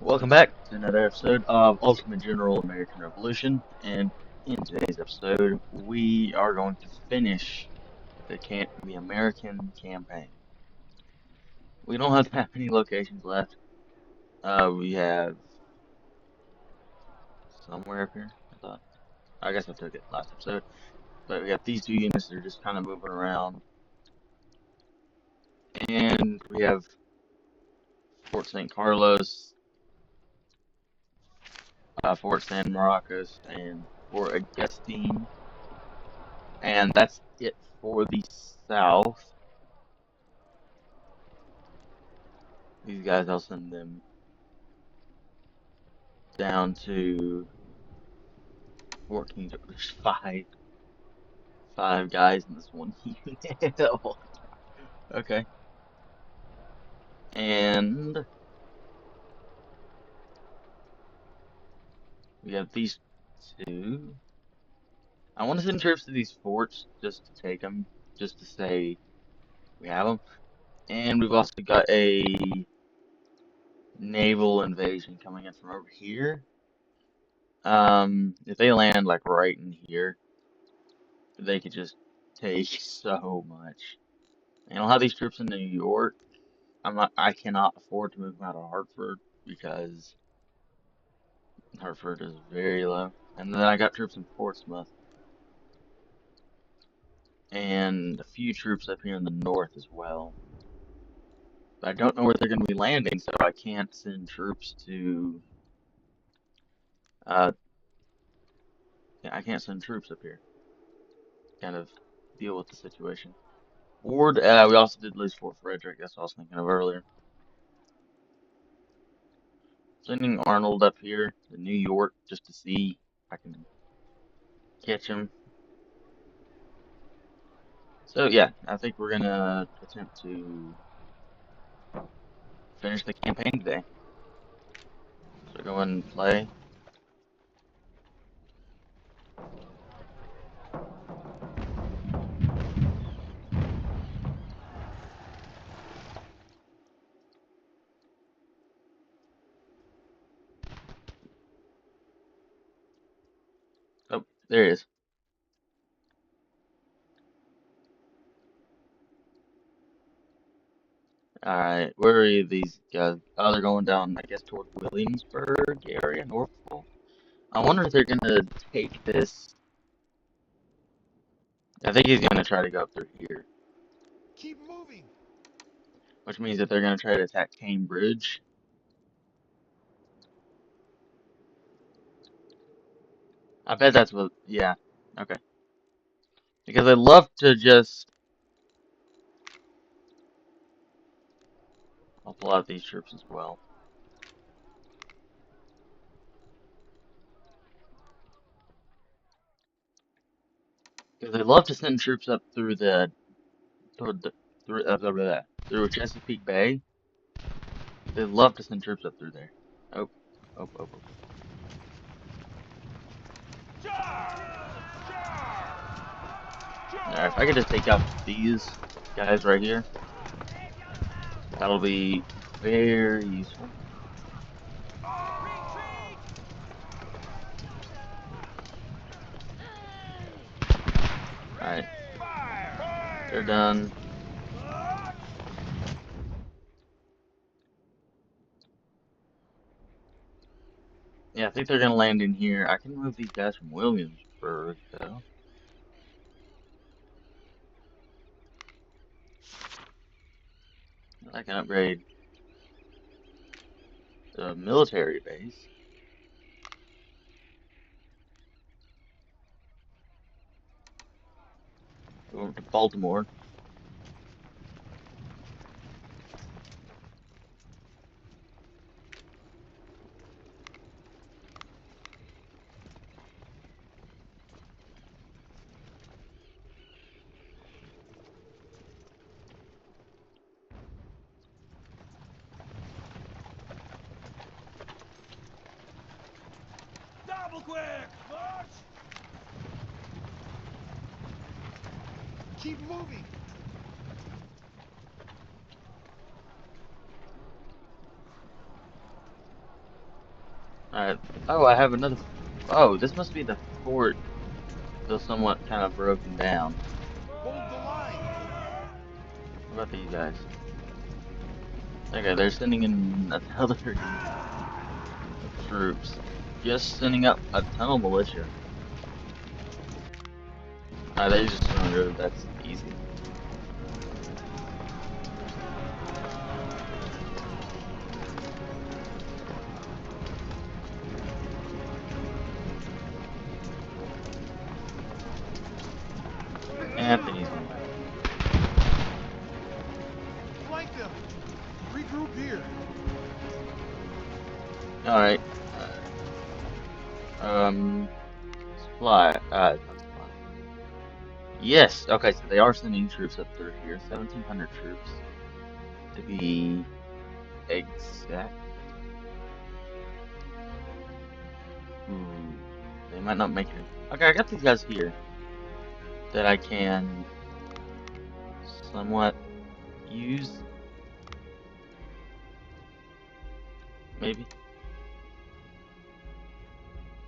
Welcome back to another episode of Ultimate General American Revolution, and in today's episode, we are going to finish the American campaign. We don't have that many locations left. We have somewhere up here. I guess I took it last episode, but we got these two units that are just kind of moving around, and we have Fort St. Carlos, Fort San Marcos, and Fort Augustine, and that's it for the south. These guys, I'll send them down to 14. There's five guys in this one unit. Okay. And we have these two. I want to send troops to these forts just to take them, just to say we have them. And we've also got a naval invasion coming in from over here. If they land like right in here, they could just take so much. And I'll have these troops in New York. I cannot afford to move them out of Hartford because Hartford is very low. And then I got troops in Portsmouth and a few troops up here in the north as well. But I don't know where they're going to be landing, so I can't send troops to. Uh, yeah, I can't send troops up here. Kind of deal with the situation. Ward. We also did lose Fort Frederick. That's what I was thinking of earlier. Sending Arnold up here to New York just to see if I can catch him. So yeah, I think we're gonna attempt to finish the campaign today. So go and play. Oh, there he is. Alright, where are these guys? Oh, they're going down, I guess, toward Williamsburg area, Norfolk. I wonder if they're gonna take this. I think he's gonna try to go up through here. Keep moving. Which means that they're gonna try to attack Cambridge. I bet that's what, yeah, okay. Because I'd love to just, I'll pull out these troops as well. Because I'd love to send troops up through the, toward the, through Chesapeake Bay. They'd love to send troops up through there. Oh, oh. Alright, if I could just take out these guys right here, that'll be very useful. Alright, they're done. Yeah, I think they're gonna land in here. I can move these guys from Williamsburg, though. I can upgrade the military base. Go over to Baltimore. Double quick! March! Keep moving! Alright. Oh, I have another. Oh, this must be the fort, though somewhat kind of broken down. Hold the line. What about these guys? Okay, they're sending in another of troops. Just sending up a ton of militia. They just surrendered. That's easy. Anthony's gonna win. Flank them. Regroup here. Alright. Supply. It's not supply. Yes. Okay, so they are sending troops up through here. 1,700 troops to be exact. Ooh, they might not make it. Okay, I got these guys here that I can somewhat use. Maybe.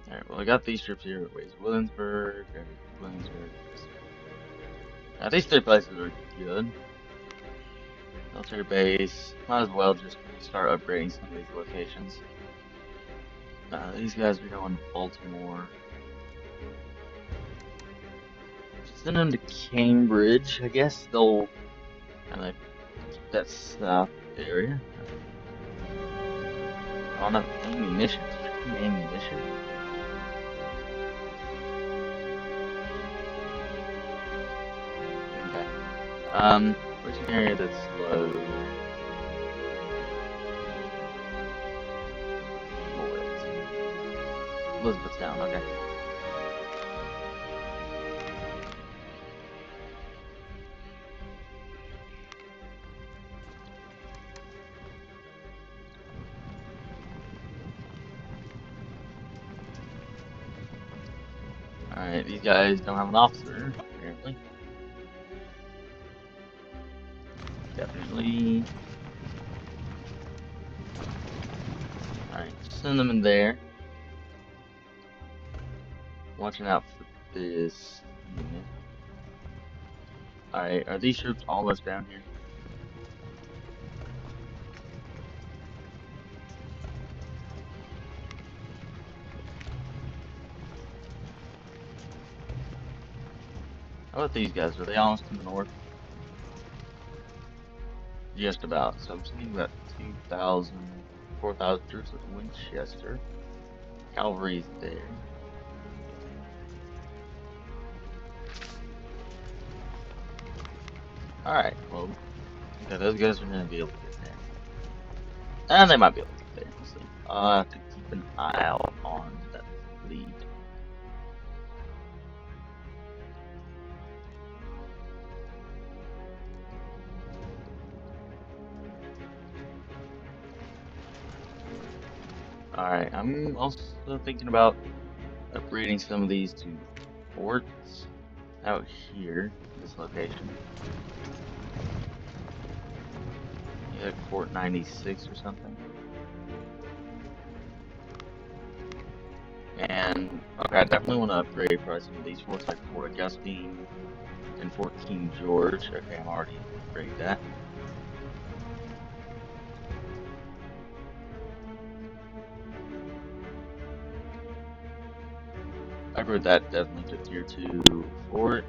Alright, well, I got these troops here. Wait, Williamsburg, Williamsburg. Now, these three places are good. Military base. Might as well just start upgrading some of these locations. These guys are going to Baltimore. Send them to Cambridge. I guess they'll kind of keep that south area. I don't have ammunition. Ammunition. Okay. Where's an area that's low? Elizabethtown, okay. Alright, these guys don't have an officer, apparently. Definitely. Alright, send them in there. Watching out for this unit. Alright, are these troops almost down here? How about these guys? Are they almost to the north? Just about. So I'm seeing about 2,000, 4,000 troops at Winchester. Cavalry's there. Alright, well, okay, those guys are gonna be able to get there. And they might be able to get there. We'll see. I'll have to keep an eye out on that lead. Alright, I'm also thinking about upgrading some of these to forts out here, this location. Yeah, like Fort 96 or something. And, okay, I definitely want to upgrade probably some of these forts, like Fort Augustine and Fort King George. Okay, I'm already upgrading that. Upgrade that definitely to tier 2 Fort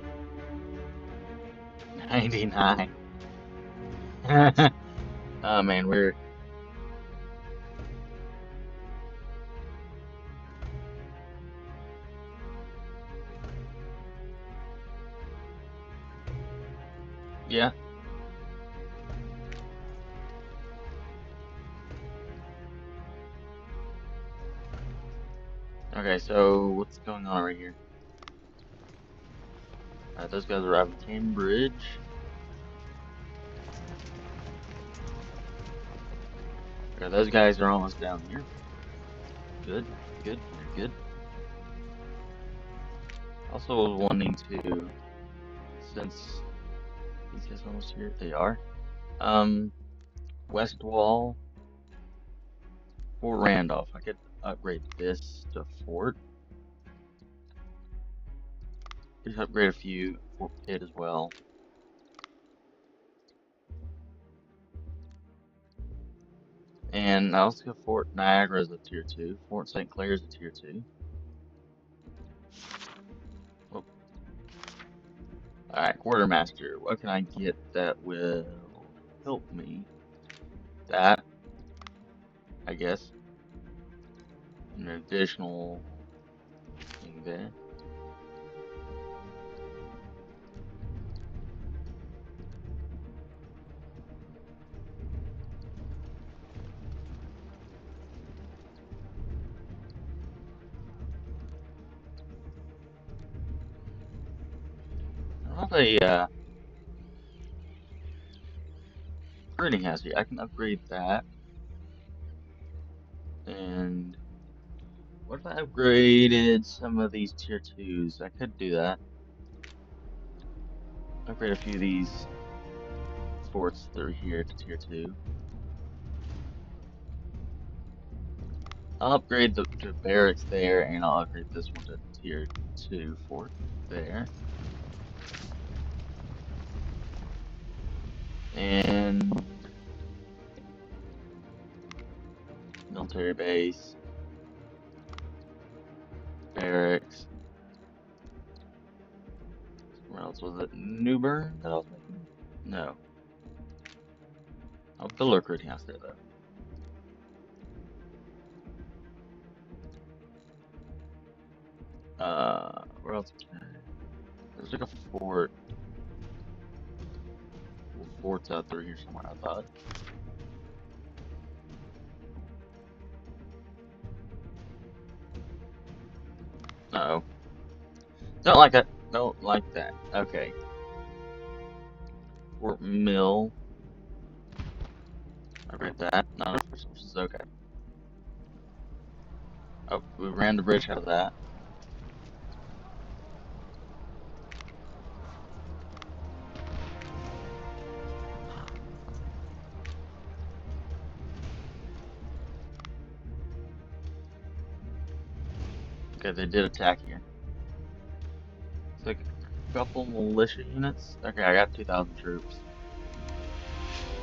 99. Oh man, we're yeah. Okay, so what's going on right here? Alright, those guys arrive in Cambridge. Okay, those guys are almost down here. Good, good, very good. Also was wanting to, since these guys almost here, they are. West Wall, Fort Randolph. I could upgrade this to fort. Just upgrade a few Fort Pitt as well. And I also got Fort Niagara as a tier 2. Fort St. Clair is a tier 2. Oh. Alright, Quartermaster. What can I get that will help me? That, I guess. An additional thing there. I have a printing house here. I can upgrade that. And what if I upgraded some of these tier 2s? I could do that. Upgrade a few of these forts that are here to tier 2. I'll upgrade the barracks there, and I'll upgrade this one to tier 2 fort there. And military base, barracks. Where else was it? New Bern that I was making? No. I'll build a recruiting house there though. Where else? There's like a fort. Forts out there here somewhere, I thought. Uh-oh. Don't like that. Don't like that. Okay. Fort Mill. I read that. Not enough resources. Okay. Oh, we ran the bridge out of that. Okay, they did attack here. It's like a couple militia units. Okay, I got 2,000 troops.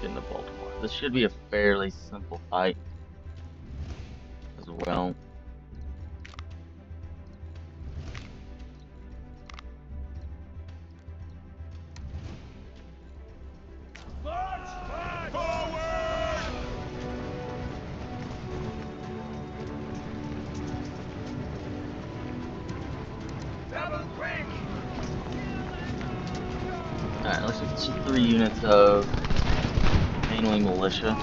Getting to Baltimore. This should be a fairly simple fight as well. March! Forward! Double quick! Alright, looks like it's just 3 units of mainly militia.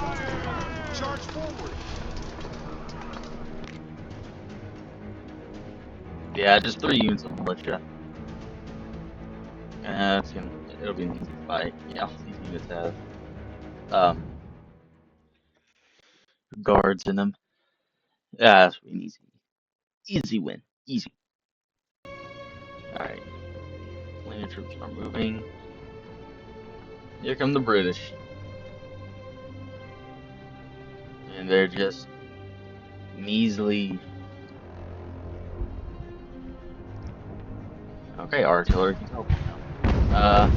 Charge forward! Yeah, just 3 units of militia. It'll be an easy fight. Yeah, all these units have guards in them. Yeah, that's an easy win. Easy. Alright. Land troops are moving. Here come the British. And they're just measly. Okay, artillery can help now.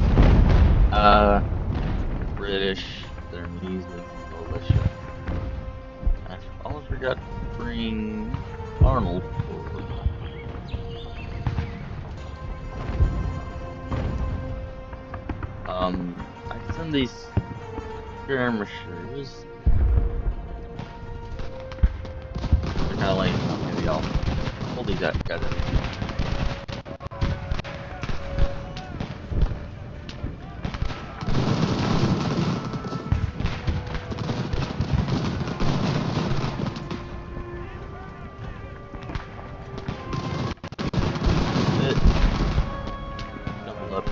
British, they're measly militia. Actually, all I forgot to bring Arnold forward. I can send these skirmishers. They're kind of lame. Maybe I'll pull these guys out. Double up.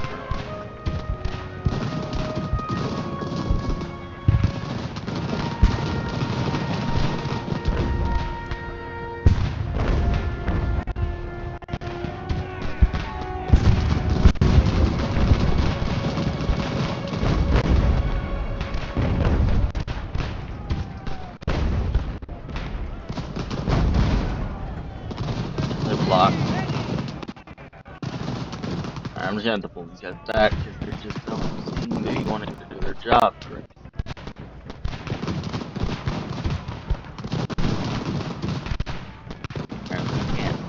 block. I'm just gonna have to pull these guys back because they just don't seem to be wanting to do their job correctly. Apparently they can't.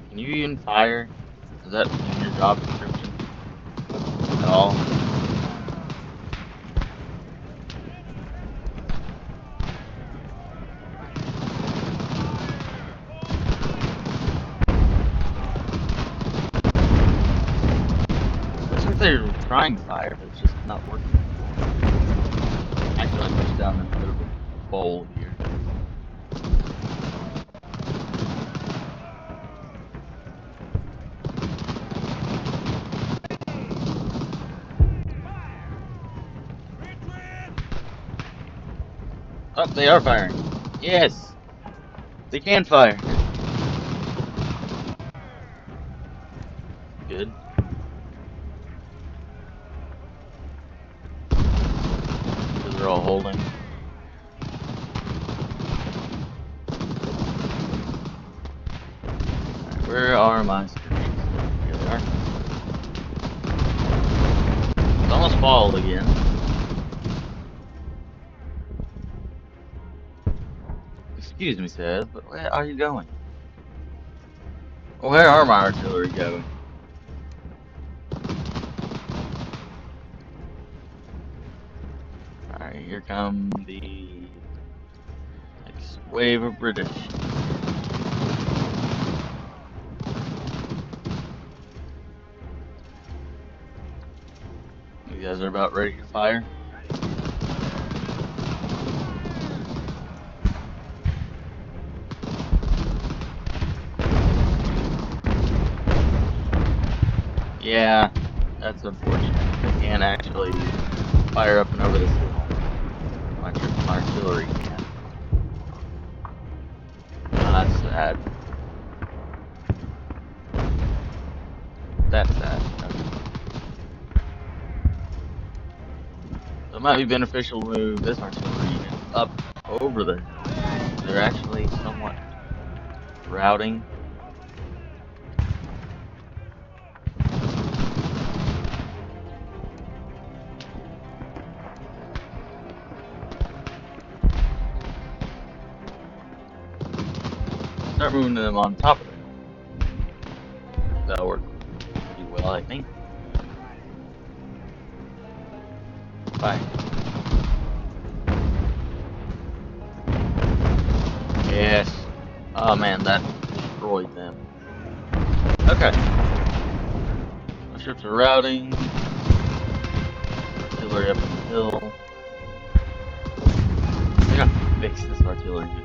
Can you even fire? Is that in your job description at all? Looks like they're trying to fire, but it's just not working. Actually, I pushed down in a bit of a bowl here. Oh, they are firing. Yes! They can fire. Good. Because they're all holding. Alright, where are my screens? Here they are. It's almost fall again. Excuse me, Seth, but where are you going? Where are my artillery going? Alright, here come the next wave of British. You guys are about ready to fire? Yeah, that's unfortunate. They can't actually fire up and over this hill. My artillery can. That's sad. That's sad. Okay. So it might be beneficial to move this artillery unit up over the hill. They're actually somewhat routing. Start moving them on top of it. That'll work pretty well, I think. Bye. Yes. Oh man, that destroyed them. Okay. My ships are routing. Artillery up the hill. I gotta fix this artillery unit.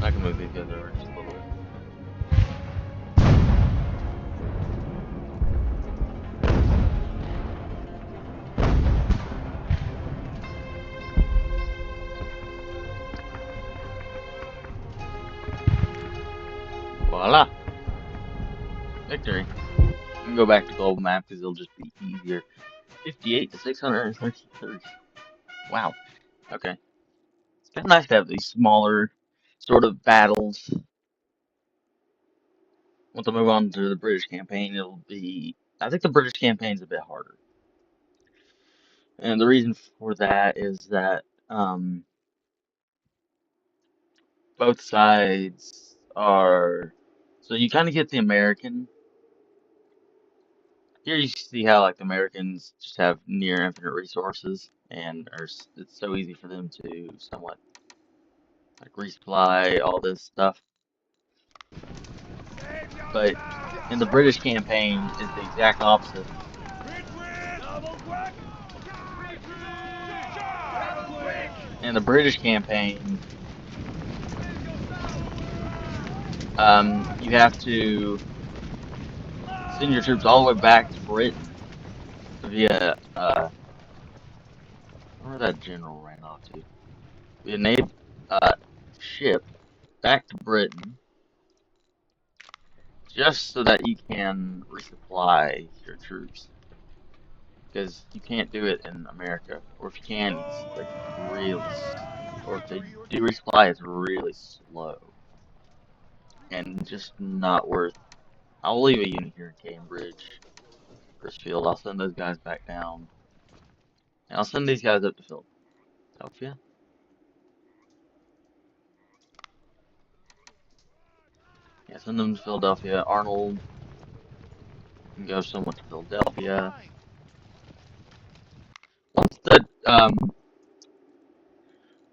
I can move these guys over just a little bit. Voila! Victory. We can go back to global map because it'll just be easier. 58 to 633. Wow. Okay. It's kind of nice to have these smaller sort of battles. Once I move on to the British campaign, it'll be... I think the British campaign's a bit harder. And the reason for that is that both sides are... So you kind of get the American... Here you see how like the Americans just have near infinite resources, and it's so easy for them to somewhat like resupply all this stuff. But in the British campaign is the exact opposite. in the British campaign, you have to send your troops all the way back to Britain via where that general ran off to? Via naval ship back to Britain, just so that you can resupply your troops. Because you can't do it in America, or if you can, it's like really, or if they do resupply, it's really slow and just not worth. I'll leave a unit here in Cambridge, Chrisfield. I'll send those guys back down, and I'll send these guys up to Philadelphia. Yeah, send them to Philadelphia. Arnold can go somewhat to Philadelphia. Once the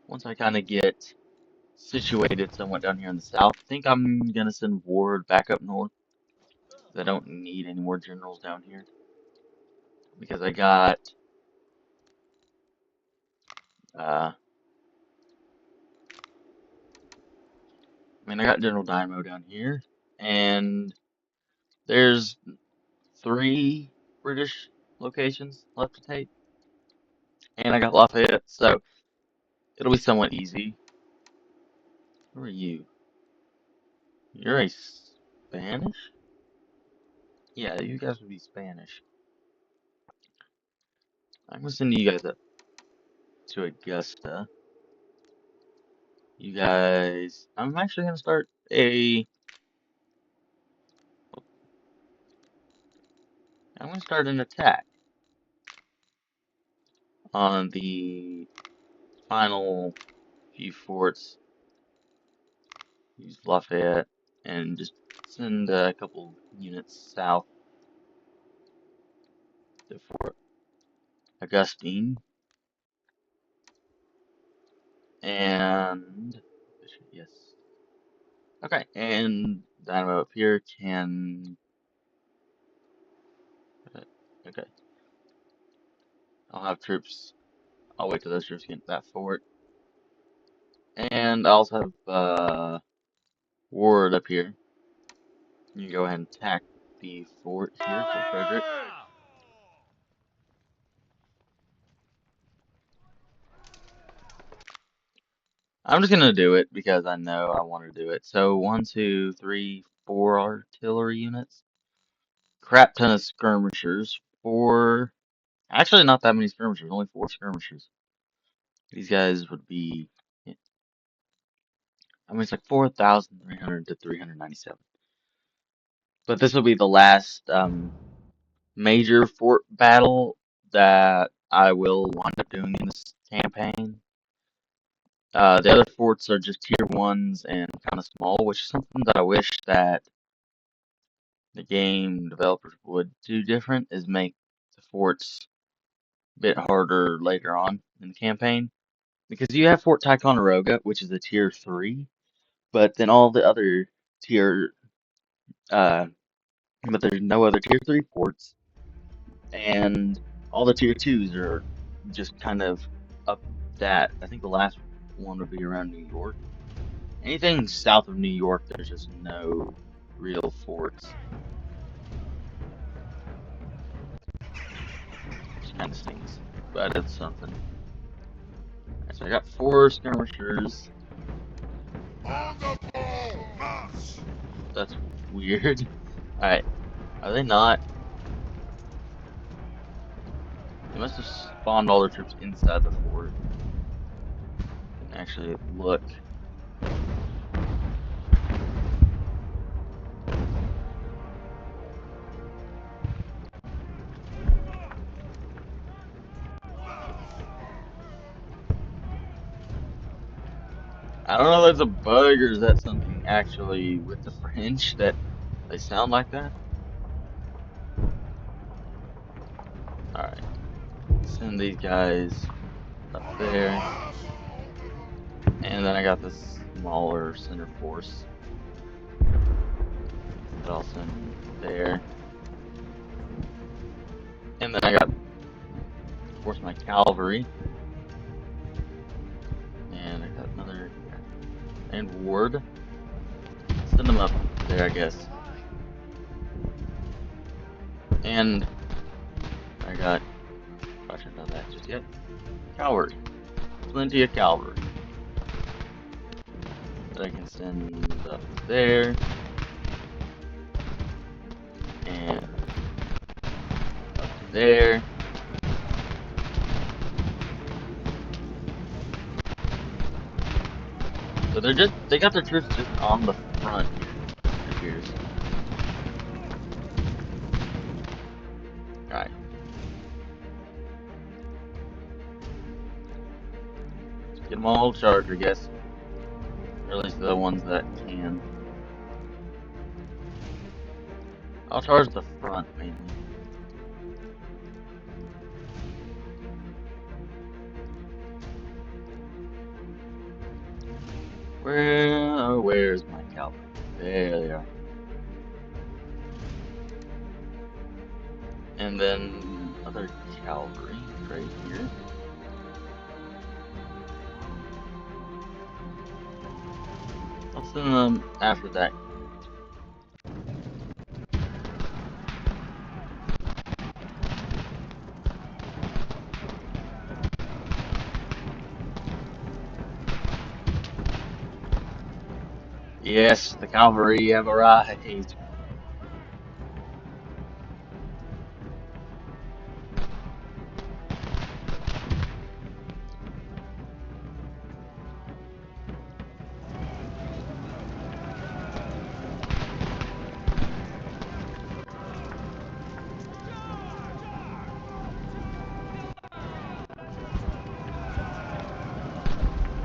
once I kind of get situated somewhat down here in the south, I think I'm gonna send Ward back up north. I don't need any more generals down here because I got I mean I got General Dynamo down here, and there's 3 British locations left to take, and I got Lafayette, so it'll be somewhat easy. Who are you? You're a Spanish? Yeah, you guys would be Spanish. I'm gonna send you guys up to Augusta. You guys, I'm actually gonna start I'm gonna start an attack on the final few forts. Use Lafayette and just send a couple units south to Fort Augustine. And yes. Okay, and Dynamo up here can. Okay, I'll have troops. I'll wait till those troops get to that fort. And I also have Ward up here. You go ahead and attack the fort here, Fort Frederick. I'm just gonna do it because I know I want to do it. So 1, 2, 3, 4 artillery units, crap ton of skirmishers, 4. Actually, not that many skirmishers, only 4 skirmishers. These guys would be. I mean, it's like 4,300 to 397. But this will be the last major fort battle that I will wind up doing in this campaign. The other forts are just tier 1s and kind of small, which is something that I wish that the game developers would do different, is make the forts a bit harder later on in the campaign. Because you have Fort Ticonderoga, which is a tier 3, but then all the other tier, uh, but there's no other tier 3 forts, and all the tier 2s are just kind of up that. I think the last one would be around New York. Anything south of New York, there's just no real forts. Which kind of stinks, but it's something. Alright, so I got 4 skirmishers. On the ball, march! That's weird. Alright, are they not? They must have spawned all their troops inside the fort. Actually, look. I don't know if that's a bug or is that something actually with the French that they sound like that. Alright, send these guys up there. And then I got this smaller center force that I'll send there. And then I got, of course, my cavalry. and Ward. Send them up there, I guess. And I got, I shouldn't know that just yet. Cavalry. Plenty of cavalry. That I can send up there. And up there. So they got their troops just on the front here, it appears. Alright. Get them all charged, I guess. Or at least the ones that can. I'll charge the front, mainly. Where's my cavalry? There they are. And then other cavalry right here. I'll send them after that. Yes, the cavalry have arrived.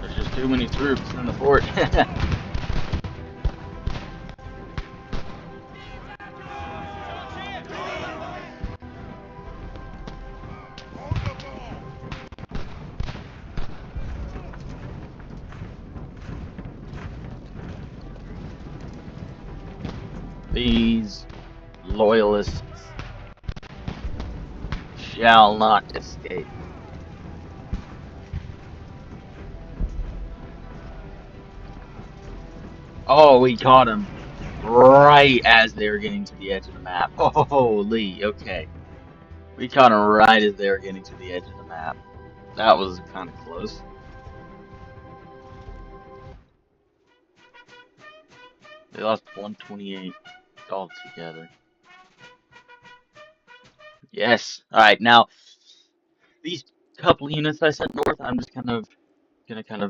There's just too many troops in the fort. These loyalists shall not escape. Oh, we caught them right as they were getting to the edge of the map. Holy, okay. We caught them right as they were getting to the edge of the map. That was kind of close. They lost 128 altogether. Yes. Alright, now, these couple units I sent north, I'm just gonna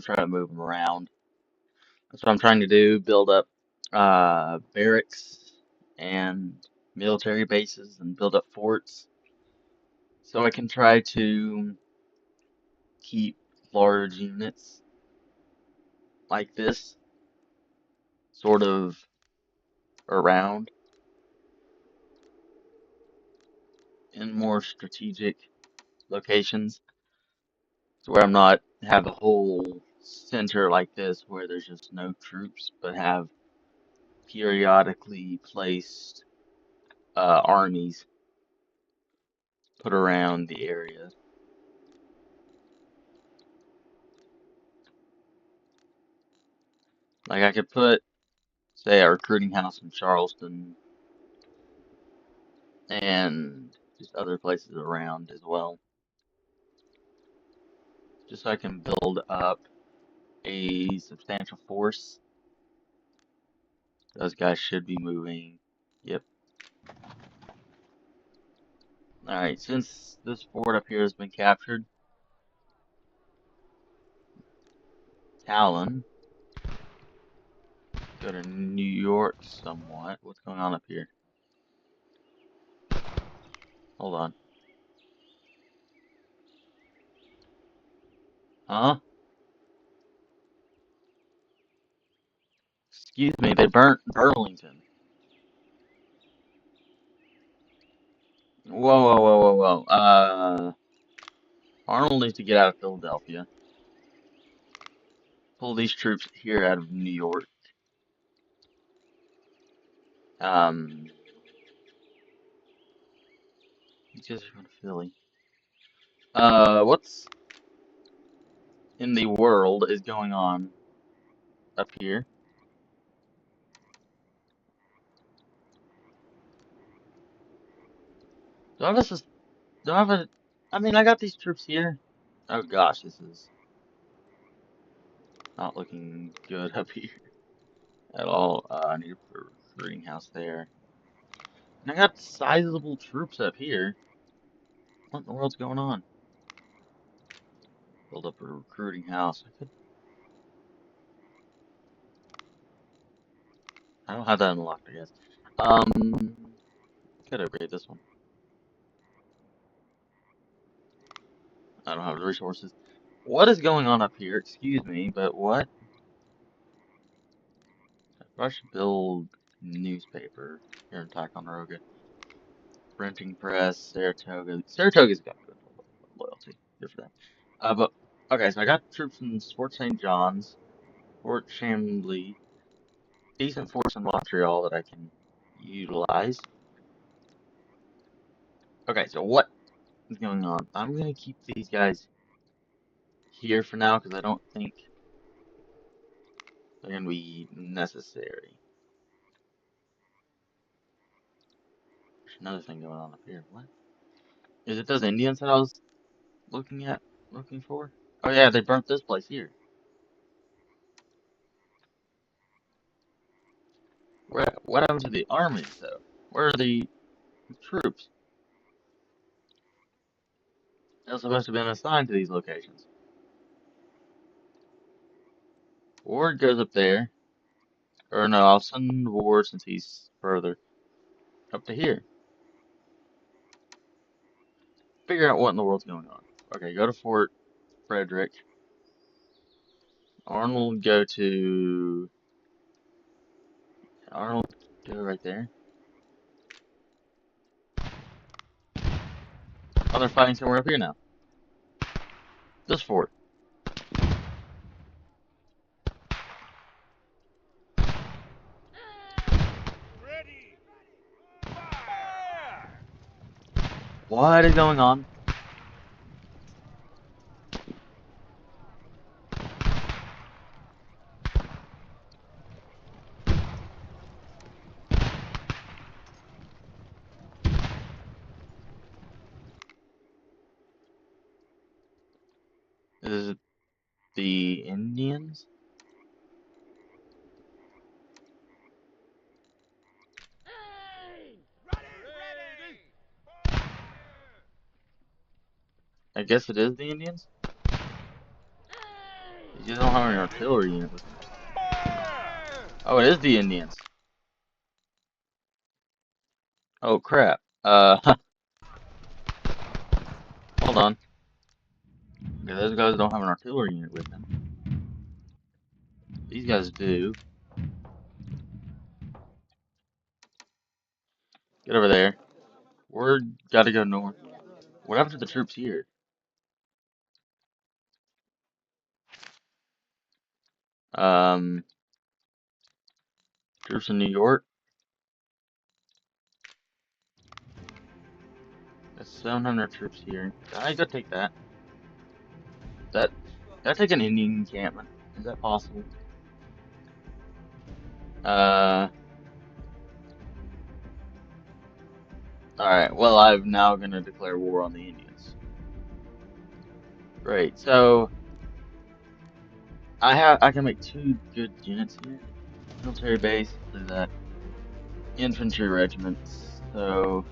try to move them around. That's what I'm trying to do, build up barracks and military bases and build up forts. So I can try to keep large units like this sort of around in more strategic locations. So where I'm not have a whole center like this where there's just no troops, but have periodically placed armies put around the area. Like I could put, say, a recruiting house in Charleston and just other places around as well. Just so I can build up a substantial force. Those guys should be moving. Yep. Alright, since this fort up here has been captured, Talon, go to New York somewhat. What's going on up here? Hold on. Huh? Excuse me, they burnt Burlington. Whoa, whoa, whoa, whoa, whoa. Arnold needs to get out of Philadelphia. Pull these troops here out of New York. These guys are going to Philly. What's in the world is going on up here. Do I have a, do I have a, I mean, I got these troops here. Oh gosh, this is not looking good up here at all. I need a recruiting house there. And I got sizable troops up here. What in the world's going on? Build up a recruiting house. I don't have that unlocked, I guess. Could upgrade this one. I don't have the resources. What is going on up here? Excuse me, but what? I should build newspaper here in Ticonderoga. Printing press, Saratoga. Saratoga's got good loyalty. Good for them. But okay, so I got troops in Fort St. John's, Fort Chambly, decent force in Montreal that I can utilize. Okay, so what is going on? I'm gonna keep these guys here for now because I don't think they're gonna be necessary. There's another thing going on up here. What? Is it those Indians that I was looking for? Oh yeah, they burnt this place here. What happened to the armies though? Where are the troops? They're supposed to have been assigned to these locations. Ward goes up there. Or no, I'll send Ward since he's further up to here. Figure out what in the world's going on. Okay, go to Fort Frederick. Arnold go to Arnold go right there. Oh, they're fighting somewhere up here now. This fort. Ready. Fire. What is going on? Is it the Indians? Ready. I guess it is the Indians. You just don't have an artillery unit with them. Oh, it is the Indians. Oh crap. Hold on. Okay, those guys don't have an artillery unit with them. These guys do. Get over there. We're gotta go north. What happened to the troops here? Um, Troops in New York. That's 700 troops here. I go take that. That. Can I take an Indian encampment? Is that possible? Uh. Alright, well, I'm now gonna declare war on the Indians. Great, so I can make two good units here. Military base, do that. Infantry regiments, so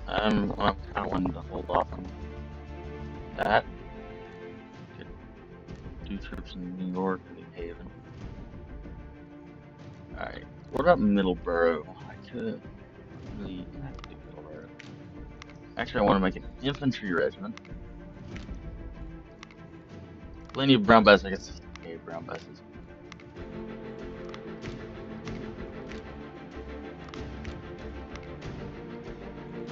I'm kinda wanting to hold off on that. Get two troops in New York and New Haven. Alright. What about Middleborough? I could really have to do Middleborough. Actually, I want to make an infantry regiment. Plenty of brown buses. I guess 68 brown buses.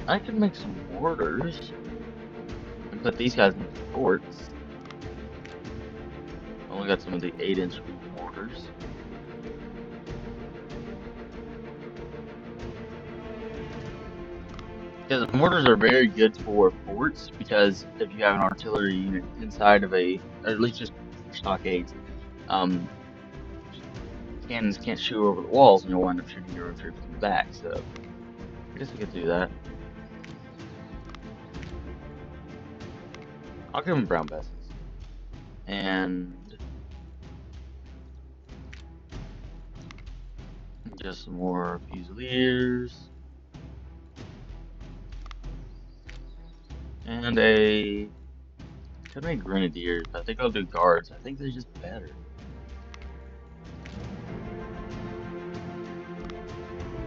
I could make some mortars and put these guys in forts. Only got some of the 8-inch mortars. Because mortars are very good for forts, because if you have an artillery unit inside of a, or at least just for stockades, um, cannons can't shoot over the walls and you'll wind up shooting your own troops in the back. So I guess we could do that. I'll give them brown vessels. And just some more fusiliers. And could make grenadiers, but I think I'll do guards. I think they're just better.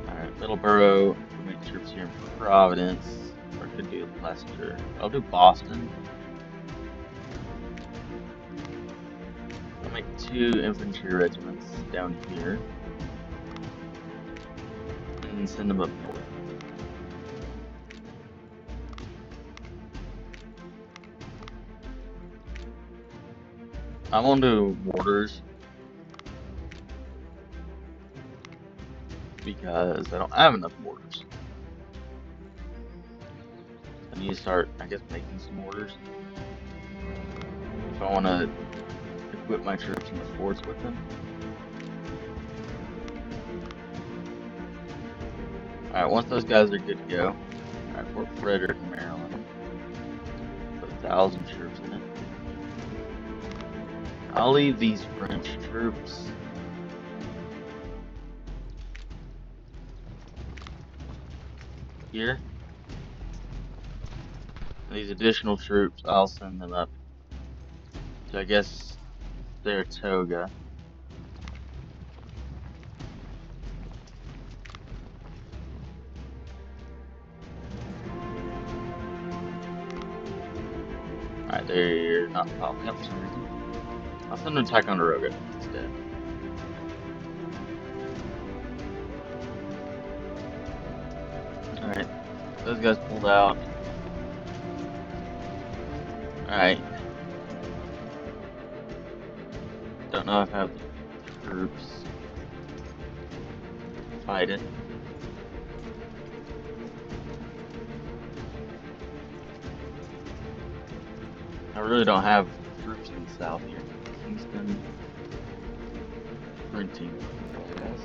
Alright, Middleborough. Could make troops here in Providence. Or could do Leicester. I'll do Boston. I'll make 2 infantry regiments down here. And send them up north. I'm gonna do mortars, because I don't have enough mortars. I need to start, I guess, making some mortars if I want to equip my troops in the forts with them. Alright, once those guys are good to go. Alright, Fort Frederick, Maryland. Put 1,000 troops in it. I'll leave these French troops here. These additional troops, I'll send them up to, I guess, Saratoga. Alright, they're not popping up for some reason. I'll send them to Ticonderoga instead. Alright, those guys pulled out. Alright, don't know if I have the troops to fight it. I really don't have troops in the south here. Kingston, printing press.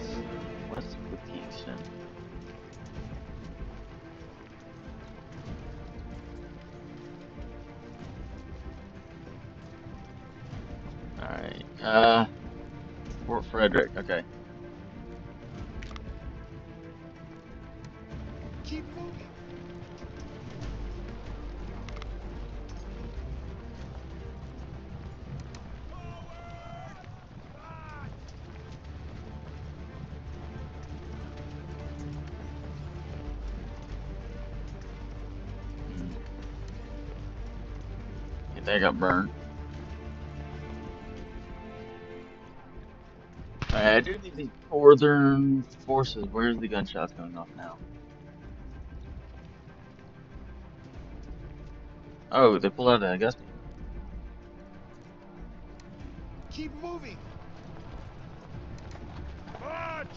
What's with Kingston? Alright, Fort Frederick, okay. Keep moving. Hmm. I think I got burned. Alright, I do need these northern forces. Where's the gunshots going off now? Oh, they pulled out of Augusta. Keep moving. March!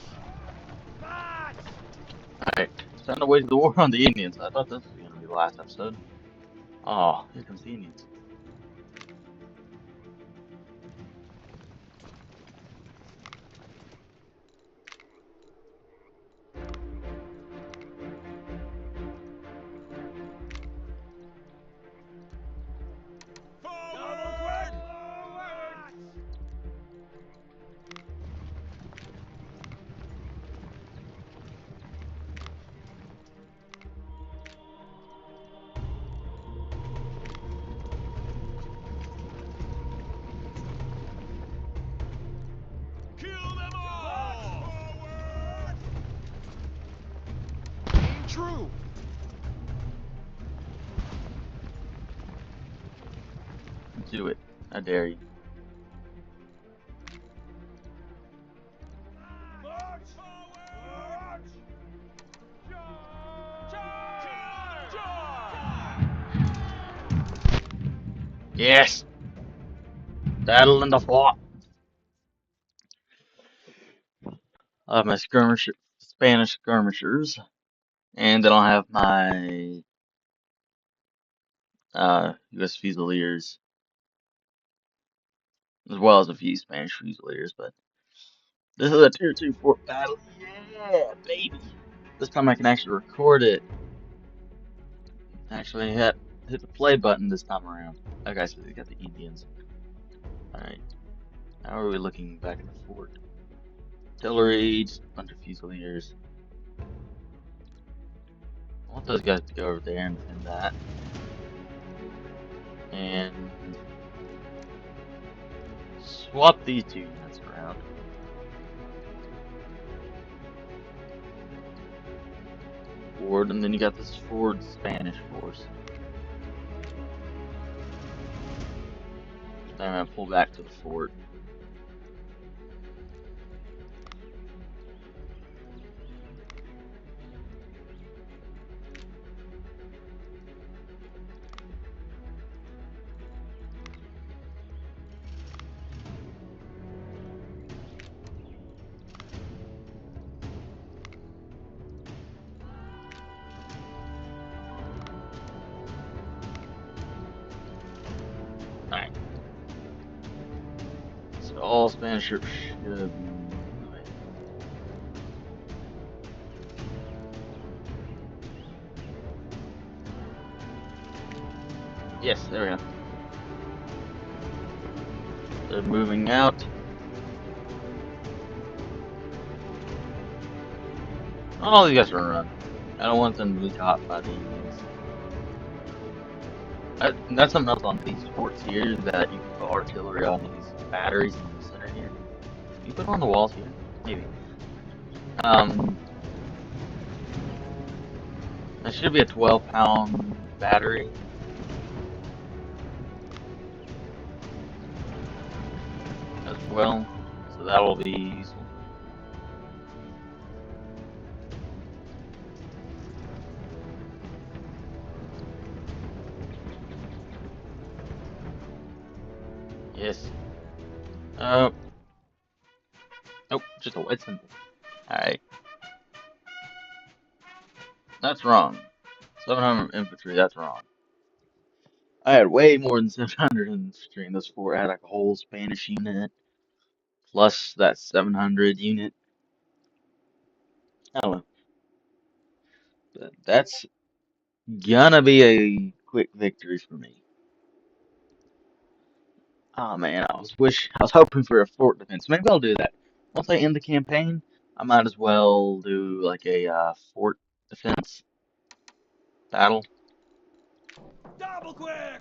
March! Alright, it's time to wage the war on the Indians. I thought this was going to be the last episode. Oh, here comes the Indians. Forward! Forward! Kill them all! Forward! Aim true! Do it. I dare you. March! Forward! Charge! Charge! Yes! Battle in the fort! I have my Spanish skirmishers. And then I'll have my U.S. Fusiliers, as well as a few Spanish Fusiliers. But this is a Tier 2 fort battle. Yeah, baby. This time I can actually record it. Actually hit the play button this time around. Okay, so they got the Indians. Alright. How are we looking back at the fort? Artillery, just a bunch of Fusiliers. I want those guys to go over there and defend that. And swap these two units around. Forward, and then you got this forward Spanish force. Then I'm gonna pull back to the fort. Alright. So all Spanish troops should. Wait. Yes, there we go. They're moving out. All these guys are gonna run. I don't want them to be caught by the Indians. That's something else on these forts here, that you can put artillery on these batteries in the center here. Can you put them on the walls here? Maybe. That should be a 12-pound battery. As well. So that will be useful. Yes. Oh, just a white symbol. Alright. That's wrong. 700 infantry, that's wrong. I had way more than 700 infantry in this fort. I had like a whole Spanish unit, plus that 700 unit. I don't know. But that's gonna be a quick victory for me. Oh man, I was hoping for a fort defense. Maybe I'll do that. Once I end the campaign, I might as well do like a fort defense battle. Double quick!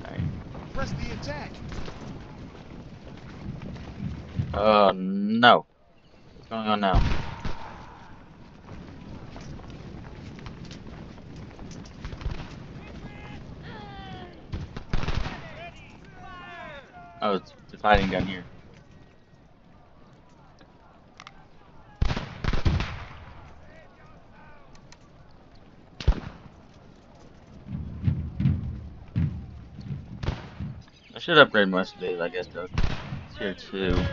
Alright. Press the attack. No. What's going on now? Oh, it's fighting down here. I should upgrade most of these, I guess, to tier 2. If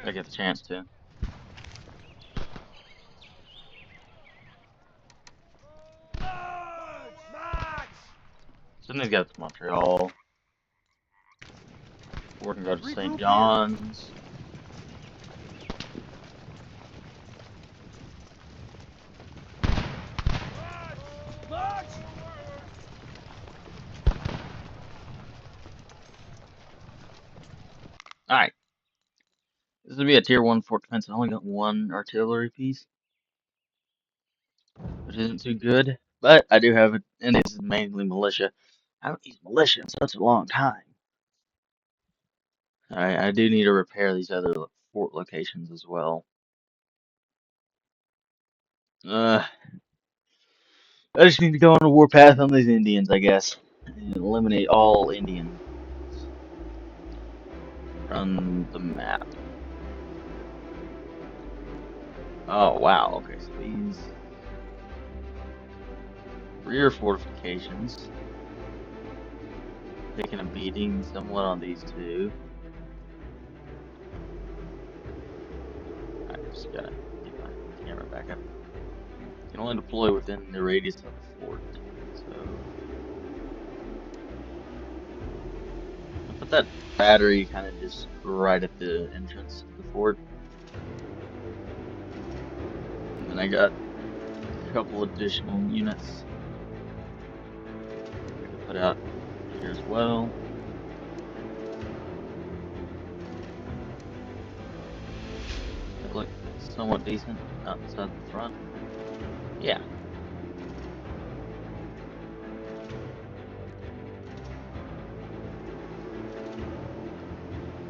I get the chance to. March! Some of these guys to Montreal. We're gonna go to St. Regroup John's. March! Alright. This would be a tier 1 fort defense. I only got one artillery piece, which isn't too good. But I do have it, and it's mainly militia. I haven't used militia in such a long time. Alright, I do need to repair these other fort locations as well. I just need to go on a warpath on these Indians, I guess. And eliminate all Indians from the map. Oh, wow. Okay, so these rear fortifications. taking a beating somewhat on these two. I just gotta get my camera back up. Can only deploy within the radius of the fort, so I'll put that battery kind of just right at the entrance to the fort. And then I got a couple additional units to put out here as well. That look somewhat decent outside the front. Yeah.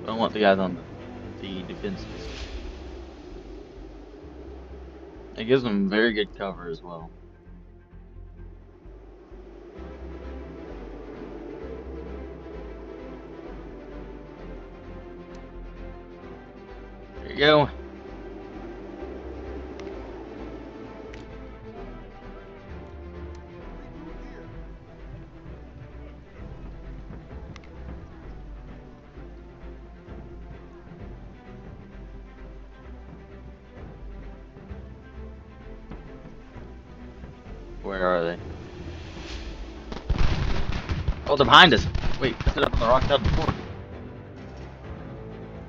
I want the guys on the defenses. It gives them very good cover as well. There you go. Where are they? Oh, they're behind us. Wait, I set up on the rock side of the fort.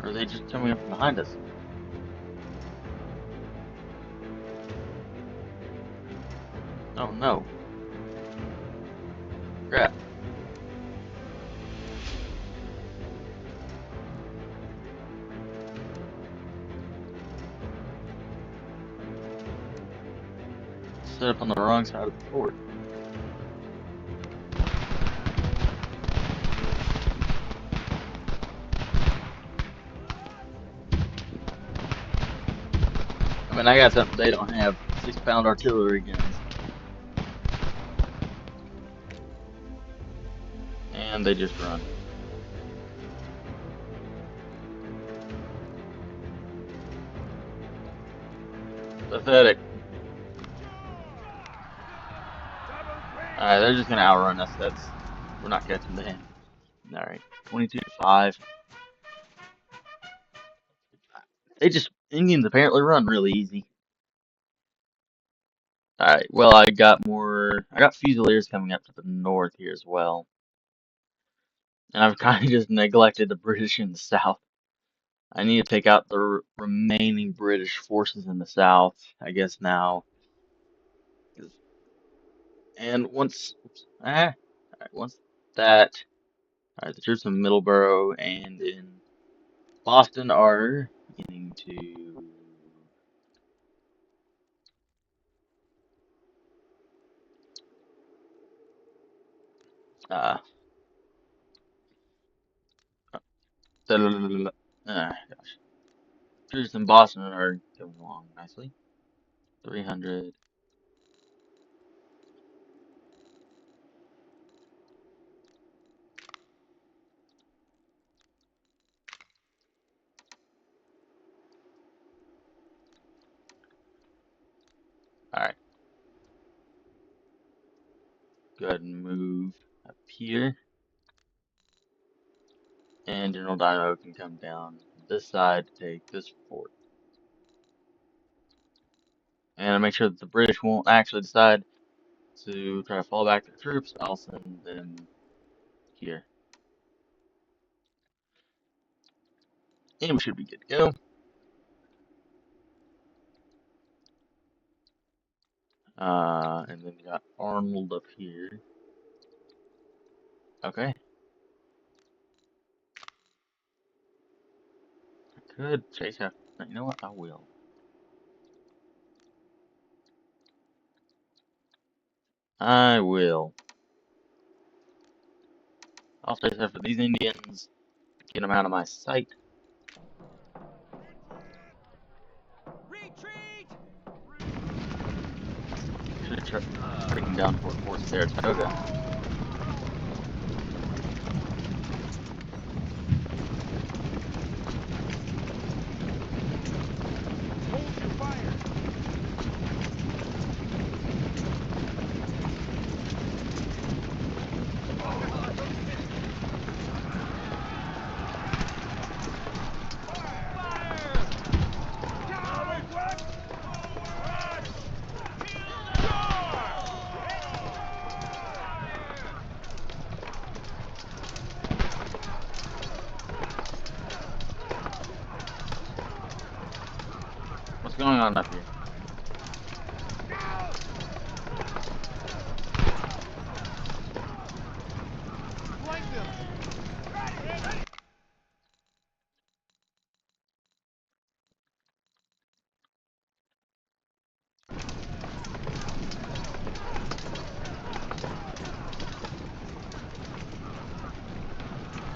Or are they just coming up from behind us? Oh no. Crap. Set up on the wrong side of the fort. I mean, I got something they don't have. 6-pound artillery guns. And they just run. Pathetic. Alright, they're just gonna outrun us. We're not catching them. Alright, 22-5. Indians apparently run really easy. Alright, well, I got Fusiliers coming up to the north here as well. And I've kind of just neglected the British in the south. I need to take out the remaining British forces in the south, I guess now. And once that, the troops in Middleborough and in Boston are beginning to gosh. Troops in Boston are going along nicely. 300. Alright. Go ahead and move up here. And General Dino can come down this side to take this fort. And to make sure that the British won't actually decide to try to fall back their troops, I'll send them here. And we should be good to go. And then you got Arnold up here. Okay. I could chase after. You know what? I will. I will. I'll chase after these Indians. Get them out of my sight. Retreat! Should have tried bringing down Fort Saratoga. Hold your fire!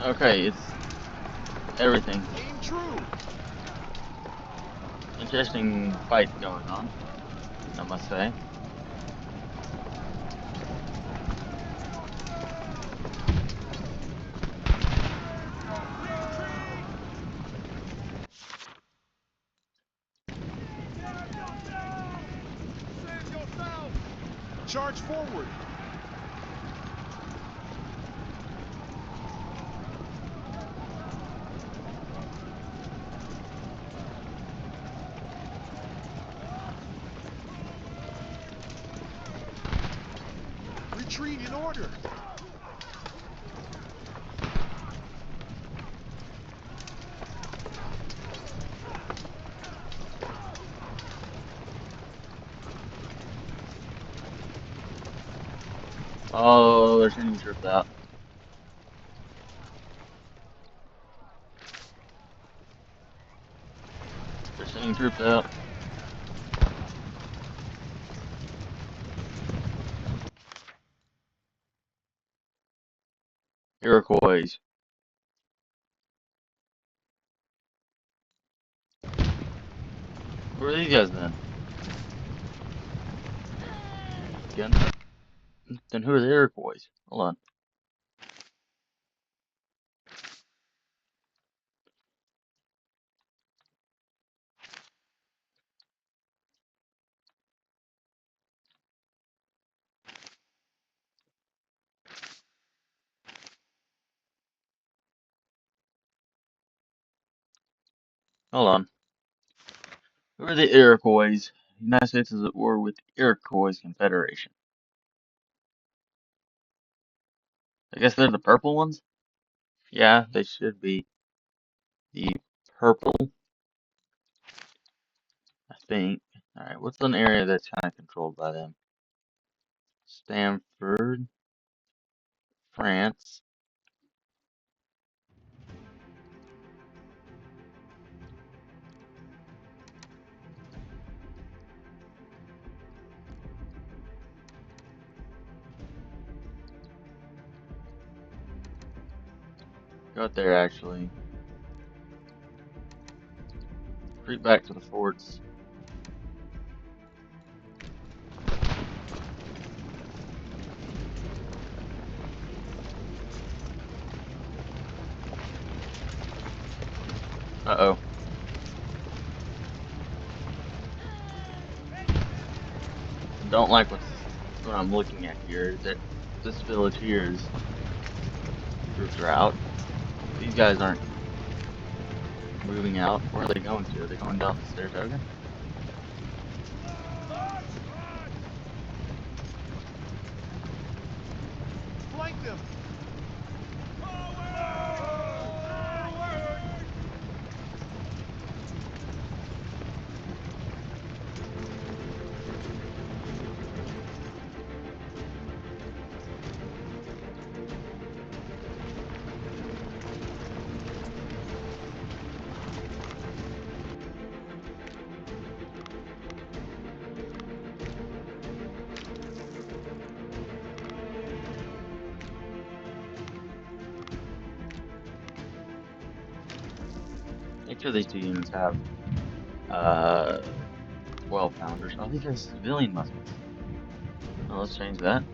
Okay, it's everything. Aim true. Interesting fight going on, I must say. Charge forward. Retreat in order. Oh, they're sending troops out. They're sending troops out. Iroquois. Who are these guys then? Guns? Then who are the Iroquois? Hold on. Hold on. Who are the Iroquois? The United States is at war with the Iroquois Confederation. I guess they're the purple ones? Yeah, they should be. The purple, I think. Alright, what's an area that's kind of controlled by them? Stanford, France. Go out there, actually. Retreat back to the forts. Uh-oh. Don't like what I'm looking at here. That this village here is troops are out. These guys aren't moving out. Where are they going to? Are they going down to Saratoga? Flank them. Each of these two units have 12 pounders. Oh, these are civilian muskets. Well, let's change that.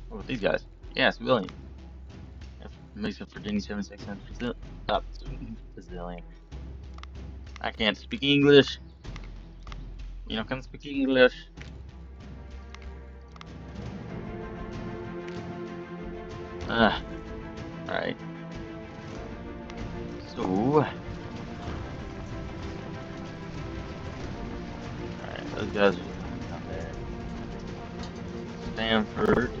What about these guys? Yeah, civilian. Makes it Virginia 76 cents Brazilian. I can't speak English. You know, can't speak English. Alright. So, alright, those guys are just coming down there. Stanford.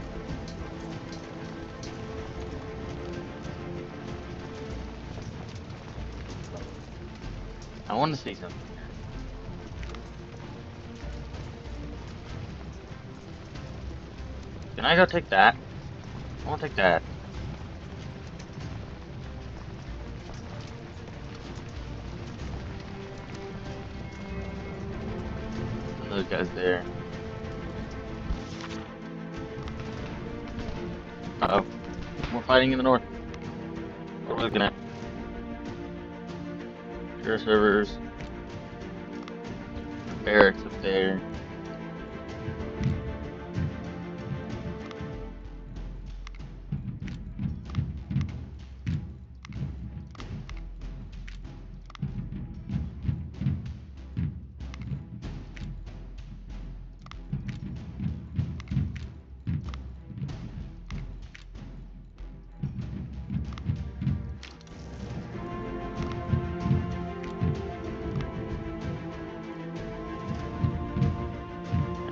I want to see something here. Can I go take that? I want to take that. those guys there. Uh-oh. More fighting in the north. What are we looking at? Air servers. Barracks up there.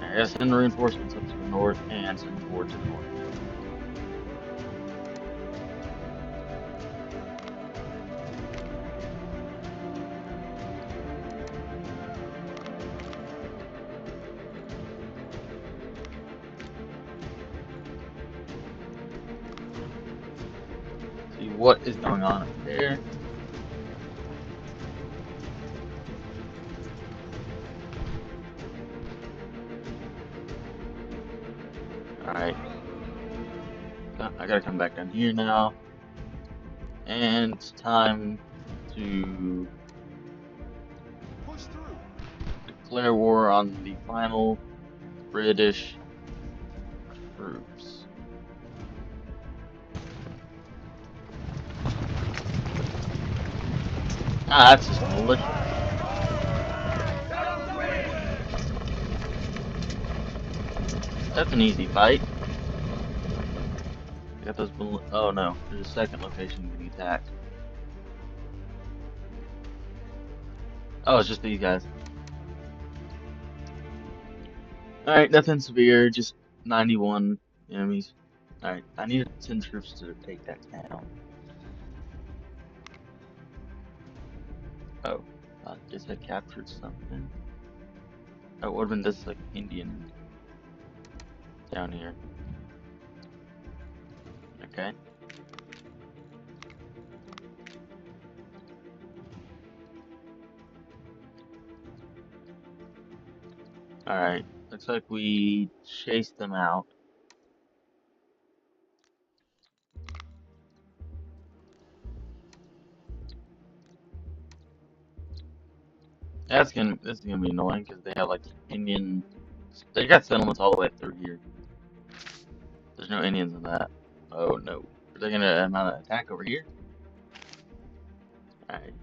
I gotta send reinforcements up to the north and send forward to the north. See what is going on up there. Alright. I gotta come back down here now. And it's time to Push through. declare war on the final British troops. Ah, that's just militia. That's an easy fight. Got those. Oh no, there's a second location getting attacked. Oh, it's just these guys. Alright, nothing severe, just 91 enemies. Alright, I need to send troops to take that town. Oh, I guess I captured something. Oh, it would have been this, like, Indian down here. Okay. Alright, looks like we chased them out. This is gonna be annoying because they have like Indian. They got settlements all the way up through here. There's no Indians in that. Oh no, are they gonna mount an attack over here? Alright.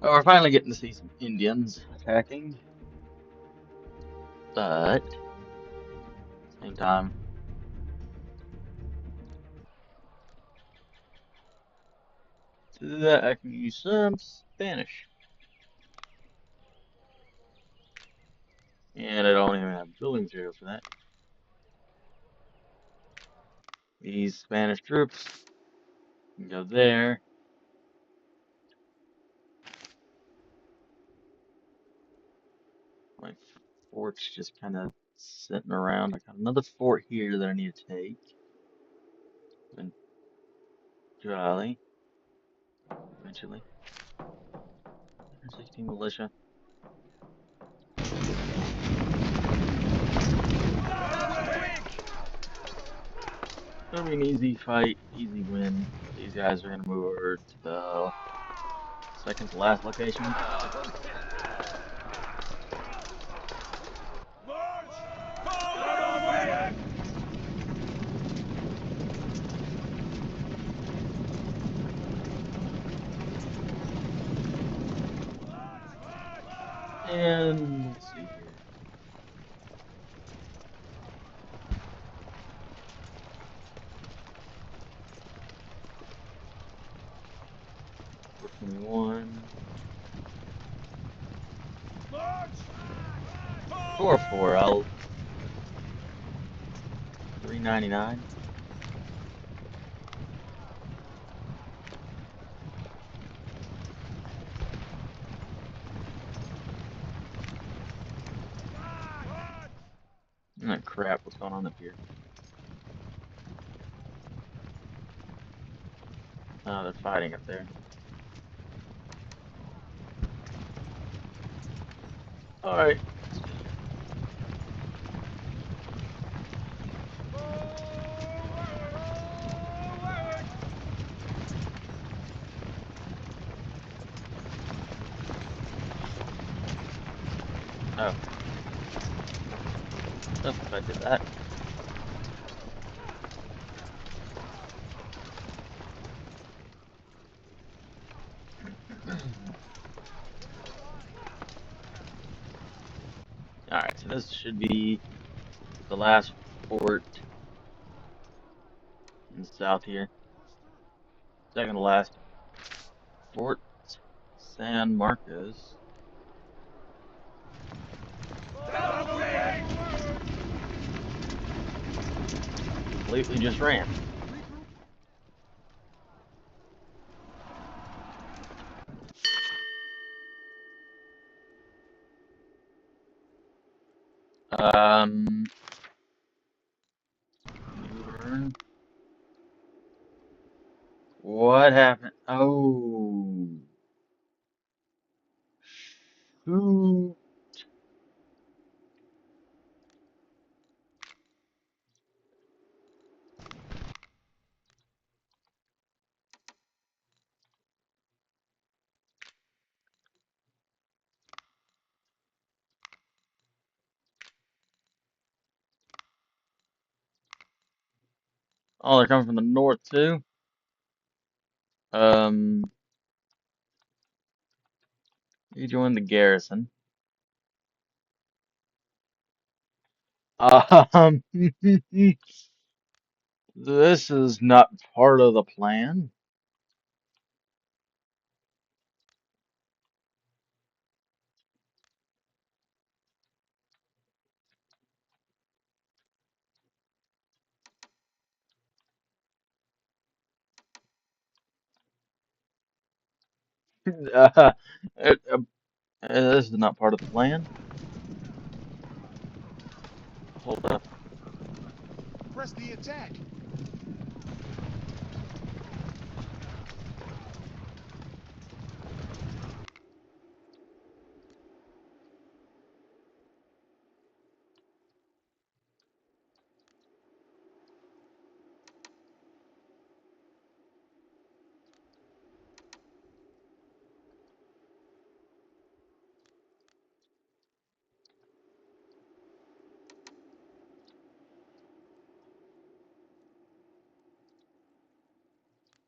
Well, we're finally getting to see some Indians attacking, but same time, to do that I can use some Spanish, and I don't even have building materials for that. These Spanish troops can go there. My fort's just kind of sitting around. I got another fort here that I need to take. And Jolly, eventually. 116 militia. It'll be an easy fight, easy win. These guys are gonna move over to the second to last location. And let's see here. Four 21. 4-4. I'll 399. Oh crap! What's going on up here? Oh, they're fighting up there. All right. if I did that. Alright, so this should be the last fort in the south here. Second to last. Fort San Marcos. Completely just ran. U-turn. What happened? Oh. Who? Oh, they're coming from the north too? Um, you joined the garrison. Um, this is not part of the plan. Uh, it, uh, this is not part of the plan. Hold up. Press the attack.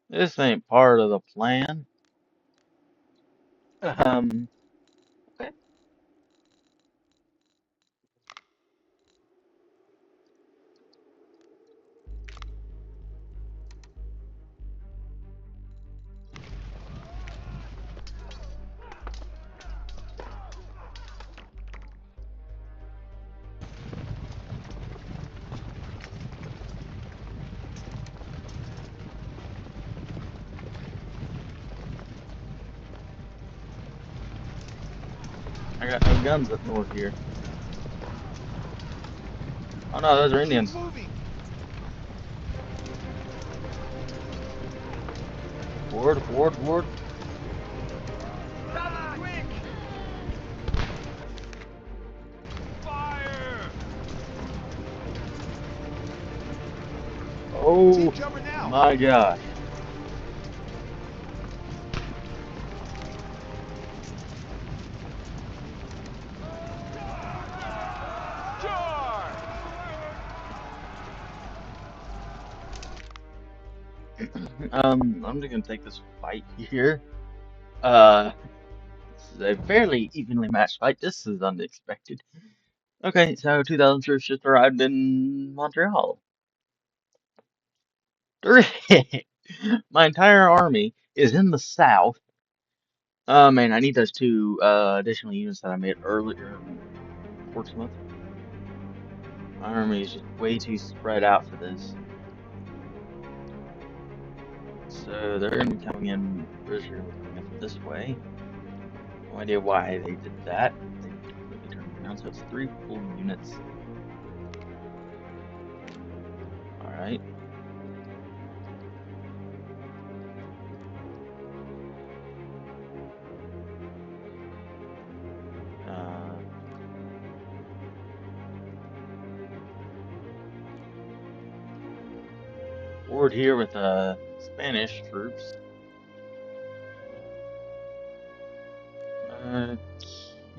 This ain't part of the plan. Um, okay. I got no guns up north here. Oh no, those are Keep Indians. moving. Forward, forward, forward. Quick! Fire! Oh Take cover now. my gosh. Charge! I'm just gonna take this fight here. Uh, this is a fairly evenly matched fight. This is unexpected. Okay, so 2,000 troops just arrived in Montreal. My entire army is in the south. Man, I need those two additional units that I made earlier in Portsmouth. My army is just way too spread out for this. So they're gonna be coming in. British are gonna be coming in from this way. No idea why they did that. They completely turned around, so it's three full units. Alright. Uh, Forward here with Spanish troops. Uh,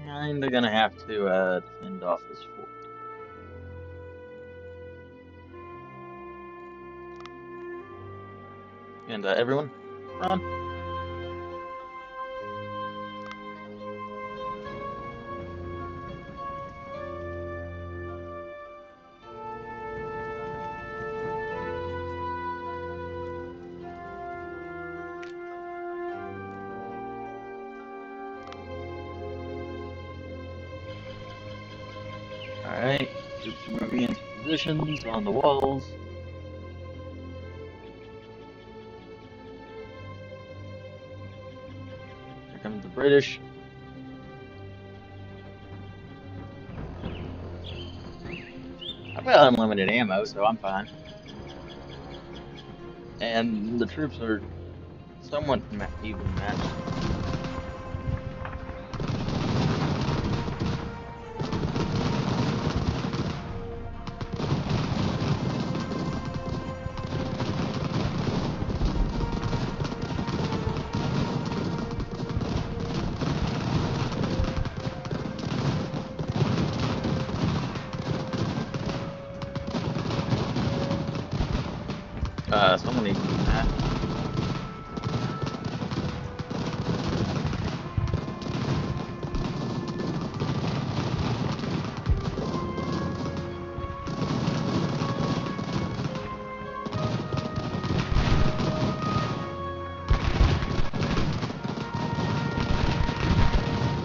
Kinda gonna have to defend off this fort. And everyone, run. Alright, troops are moving into positions on the walls. Here comes the British. I've got unlimited ammo, so I'm fine. And the troops are somewhat evenly matched. Someone needs to do that.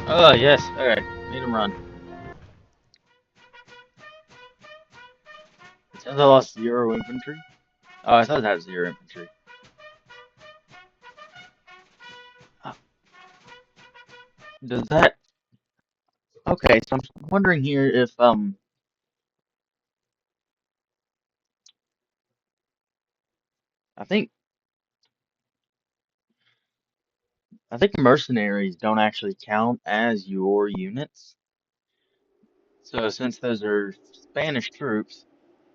Oh, yes. Alright, made him run. It says I lost 0 infantry. Oh, I thought that was 0 infantry. Oh, does that... Okay, so I'm wondering here if, I think mercenaries don't actually count as your units. So since those are Spanish troops,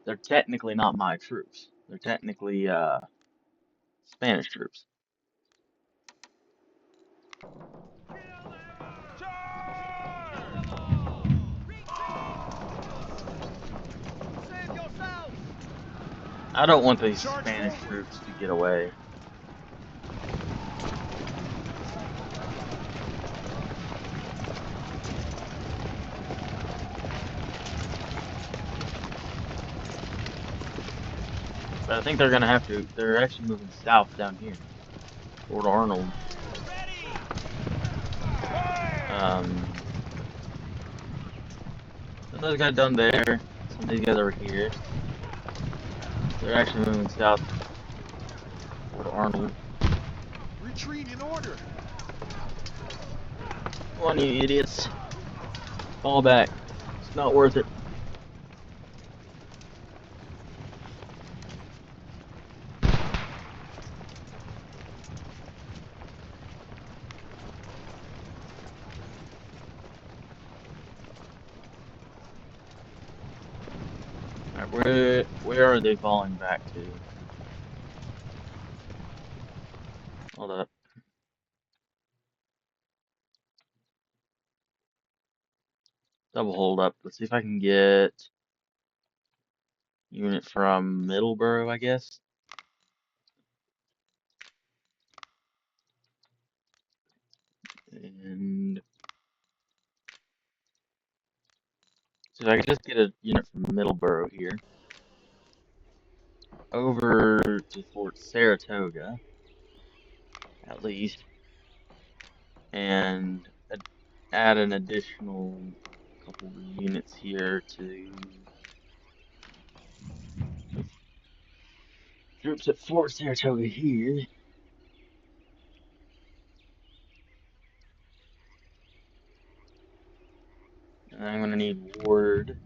they're technically not my troops. They're technically Spanish troops. I don't want these Charge Spanish forward. troops to get away. But I think they're gonna have to. They're actually moving south down here toward Arnold. Some of those guys down there. Some of these guys over here. They're actually moving south toward Arnold. Retreat in order. Come on, you idiots! Fall back. It's not worth it. Alright, where are they falling back to? Hold up. Double hold up. Let's see if I can get unit from Middleborough, I guess. And so if I could just get a unit from Middleborough here over to Fort Saratoga, at least, and add an additional couple of units here to troops at Fort Saratoga here. And I'm gonna need Ward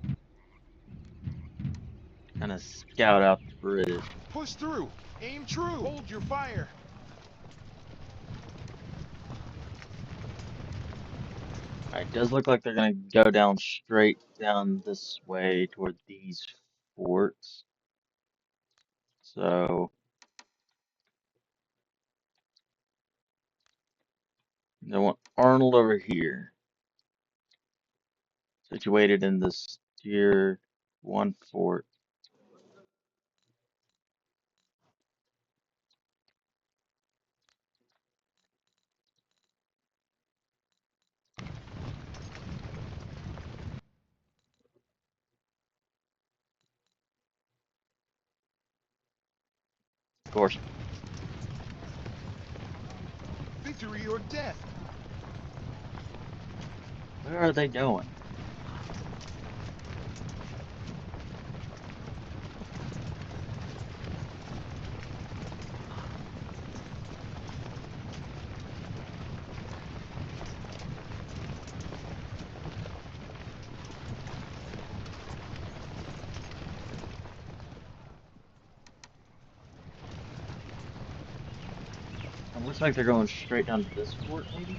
to kind of scout out the British. Push through. Aim true. Hold your fire. Alright, does look like they're gonna go down straight down this way toward these forts. So they want Arnold over here, situated in this tier 1 fort. course. Victory or death. Where are they going? It looks like they're going straight down to this fort, maybe?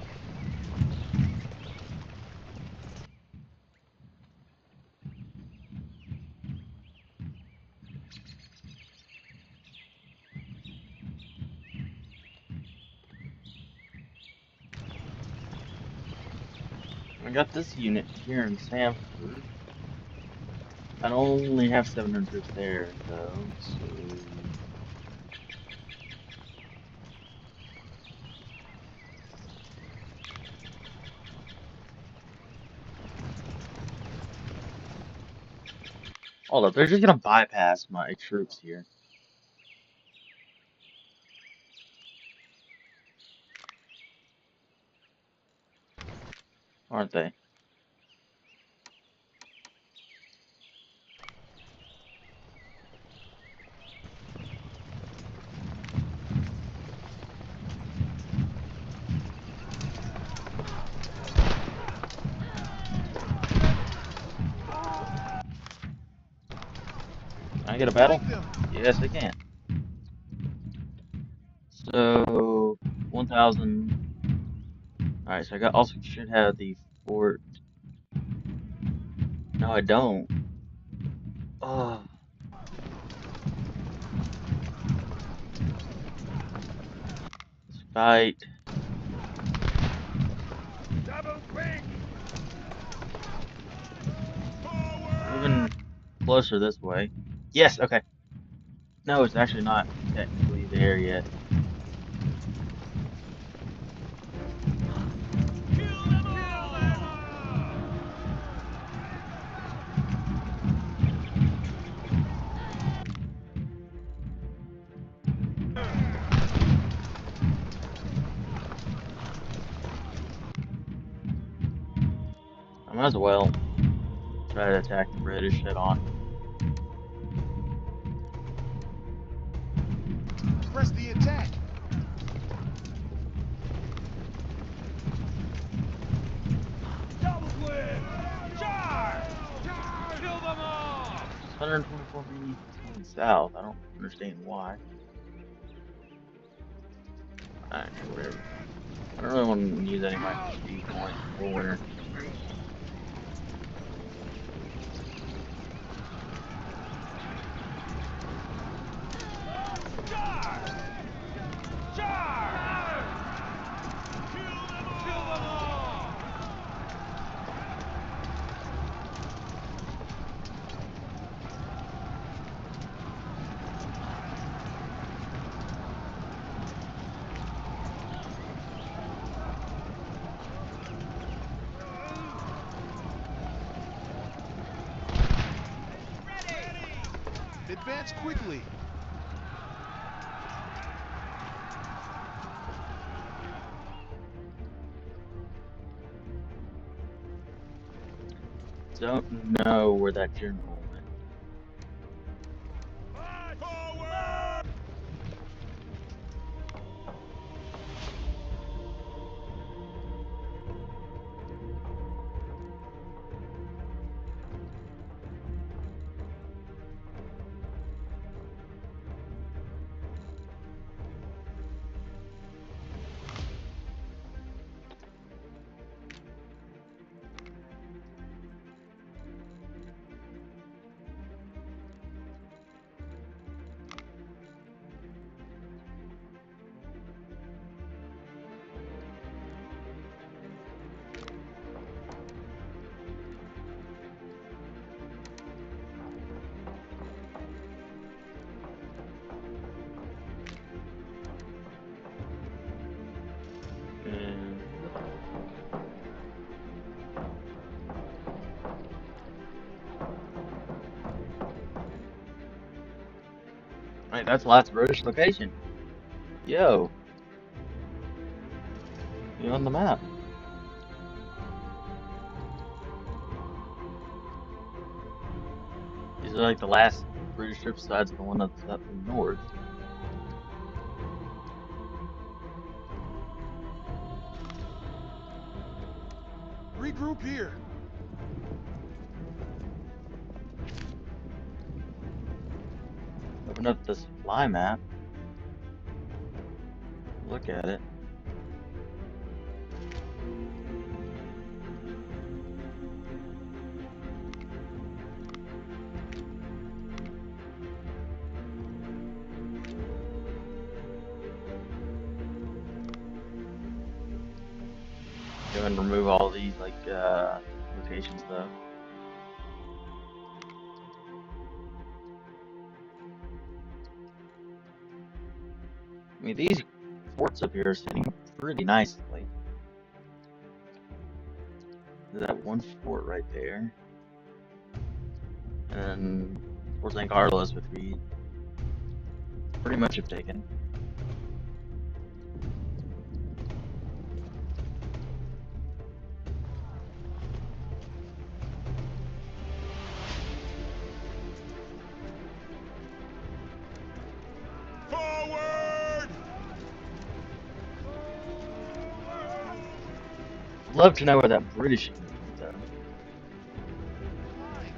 I got this unit here in Sanford. I only have 700 troops there, though, so... Hold up, they're just gonna bypass my troops here. Aren't they? Can I get a battle? Flank them. Yes, I can. So, 1,000. Alright, so I got also should have the fort. No, I don't. Oh, let's fight. Double quick. Moving closer this way. Yes, okay. No, it's actually not technically there yet. I might as well try to attack the British head on. Press the attack. Double quick. Charge. Kill them all. 124 maybe going south. I don't understand why. Actually, whatever. I don't really want to use any of my speed points before winter. Charge. Charge. Kill them all. Advance quickly. Don't know where that general went. Forward. Right, that's the last British location. Yo, you're on the map. These are like the last British ships besides the one that's up in the north. Regroup here. Open up this fly map. Look at it. Go ahead and remove all these like locations though. I mean, these forts up here are sitting pretty nicely. There's that one fort right there. And Fort San Carlos, which we pretty much have taken. Forward! I'd love to know where that British unit is though. Line.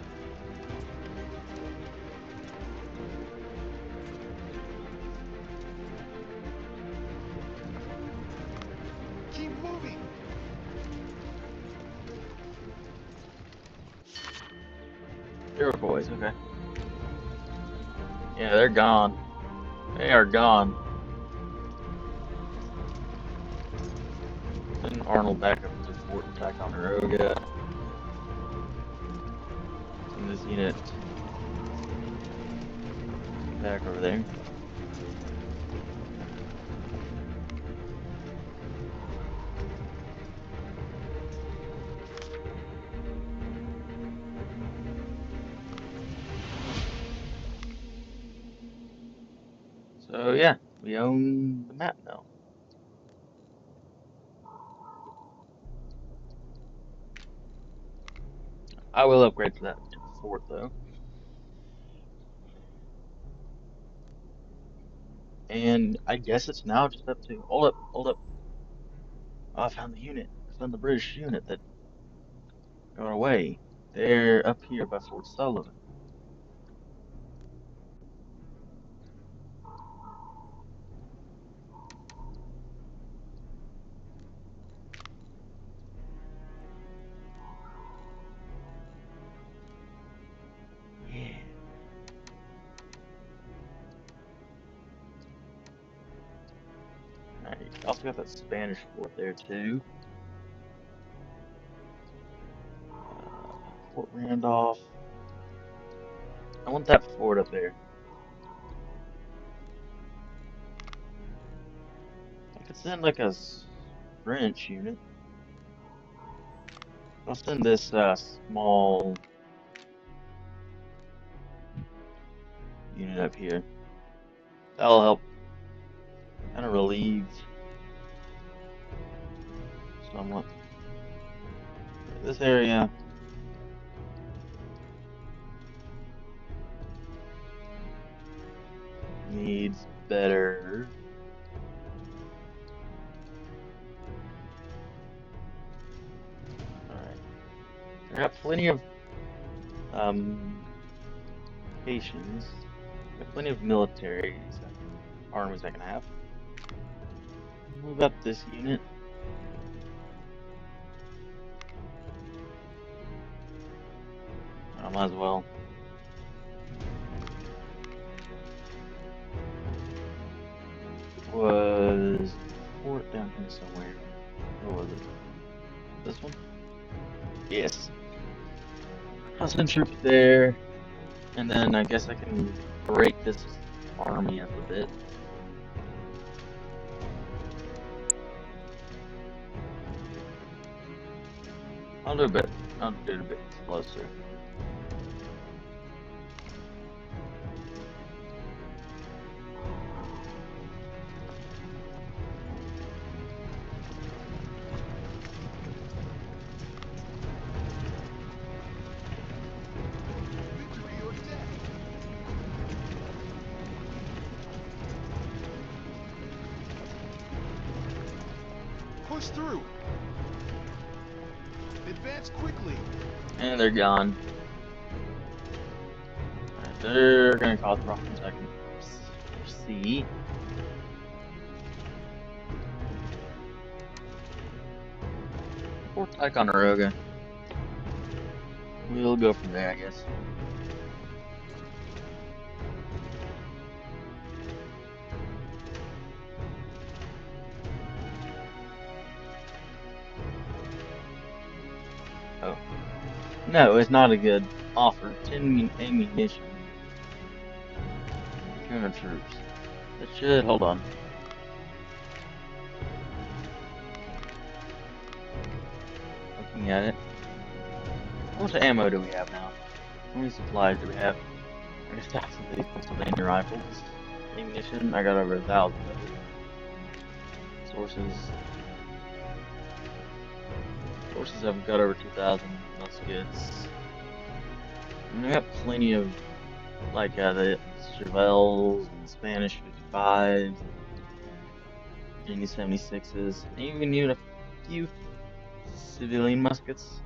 Keep moving. Iroquois, okay. Yeah, they're gone. They are gone. Send Arnold back up to Fort Ticonderoga. Send this unit back over there. So yeah, we own the map now. I will upgrade to that fort though. And I guess it's now just up to hold up, hold up. Oh, I found the unit. I found the British unit that got away. They're up here by Fort Sullivan. Yeah. Alright, also got that Spanish fort there too. Fort Randolph. I want that fort up there. I could send like a French unit. I'll send this small unit up here. That'll help kind of relieve somewhat. This area needs better. Alright. I got plenty of stations. Got plenty of militaries and armies I can have. Move up this unit. I might as well. Was fort down here somewhere? Where was it? This one? Yes. I'll send troops there, and then I guess I can break this army up a bit. I'll do a bit. I'll do it a bit closer. push through. Advance quickly. And they're gone. Alright, they're gonna cause problems, I can foresee. Fort Ticonderoga. We'll go from there, I guess. Oh. No, it's not a good offer. 10 ammunition. 200 troops. That should, hold on. Looking at it. How much ammo do we have now? How many supplies do we have? I guess that's these Pennsylvania rifles. Ammunition, I got over 1,000 of it. Sources have got over 2,000 muskets. And I got plenty of, like, the Chevelles and Spanish 55s, Virginia 76s, and even a few civilian muskets.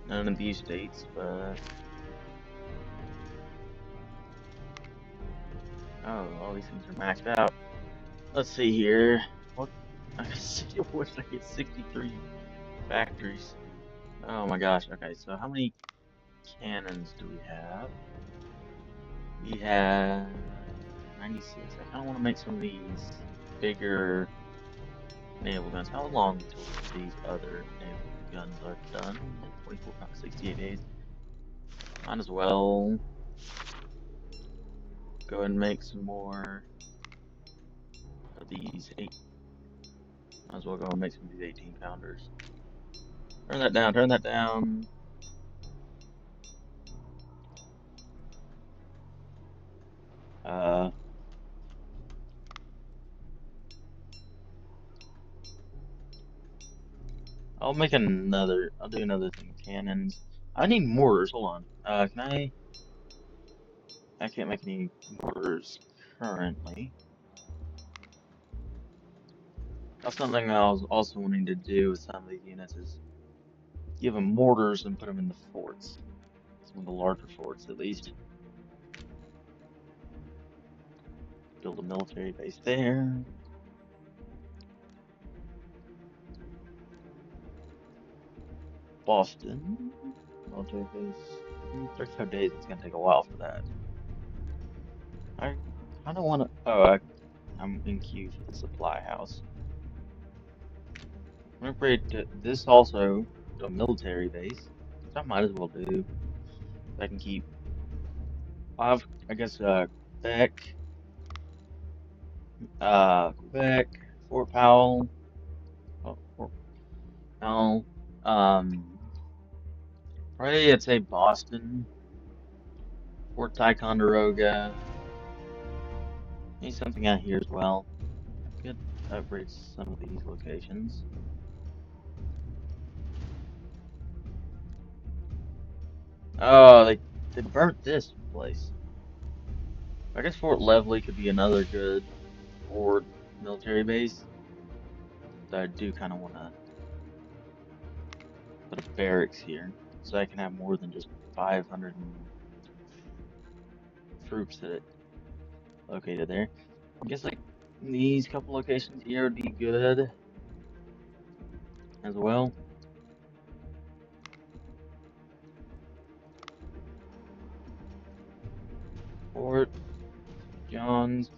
None of these states, but... Oh, all these things are maxed out. Let's see here. What? I wish I get 63 factories. Oh my gosh. Okay, so how many cannons do we have? We have 96. I kind of want to make some of these bigger naval guns. How long until these other naval guns are done? 24, 68 days. Might as well go ahead and make some more of these Might as well go and make some of these 18 pounders. Turn that down, turn that down. I'll do another thing. Cannons. I need mortars, hold on. I can't make any mortars currently. That's something I was also wanting to do with some of these units is give them mortars and put them in the forts. Some of the larger forts, at least. Build a military base there. Boston. Military base. 35 days, it's gonna take a while for that. I kinda wanna... Oh, I'm in queue for the supply house. I'm gonna upgrade this also to a military base, which I might as well do. If I can keep... I guess, Quebec, Fort Powell, Fort Powell, probably I'd say Boston, Fort Ticonderoga, maybe something out here as well. Could upgrade some of these locations. Oh, they burnt this place. I guess Fort Leveley could be another good forward military base. But I do kind of want to put a barracks here, so I can have more than just 500 troops that located there. I guess like these couple locations here would be good as well. Fort Johns.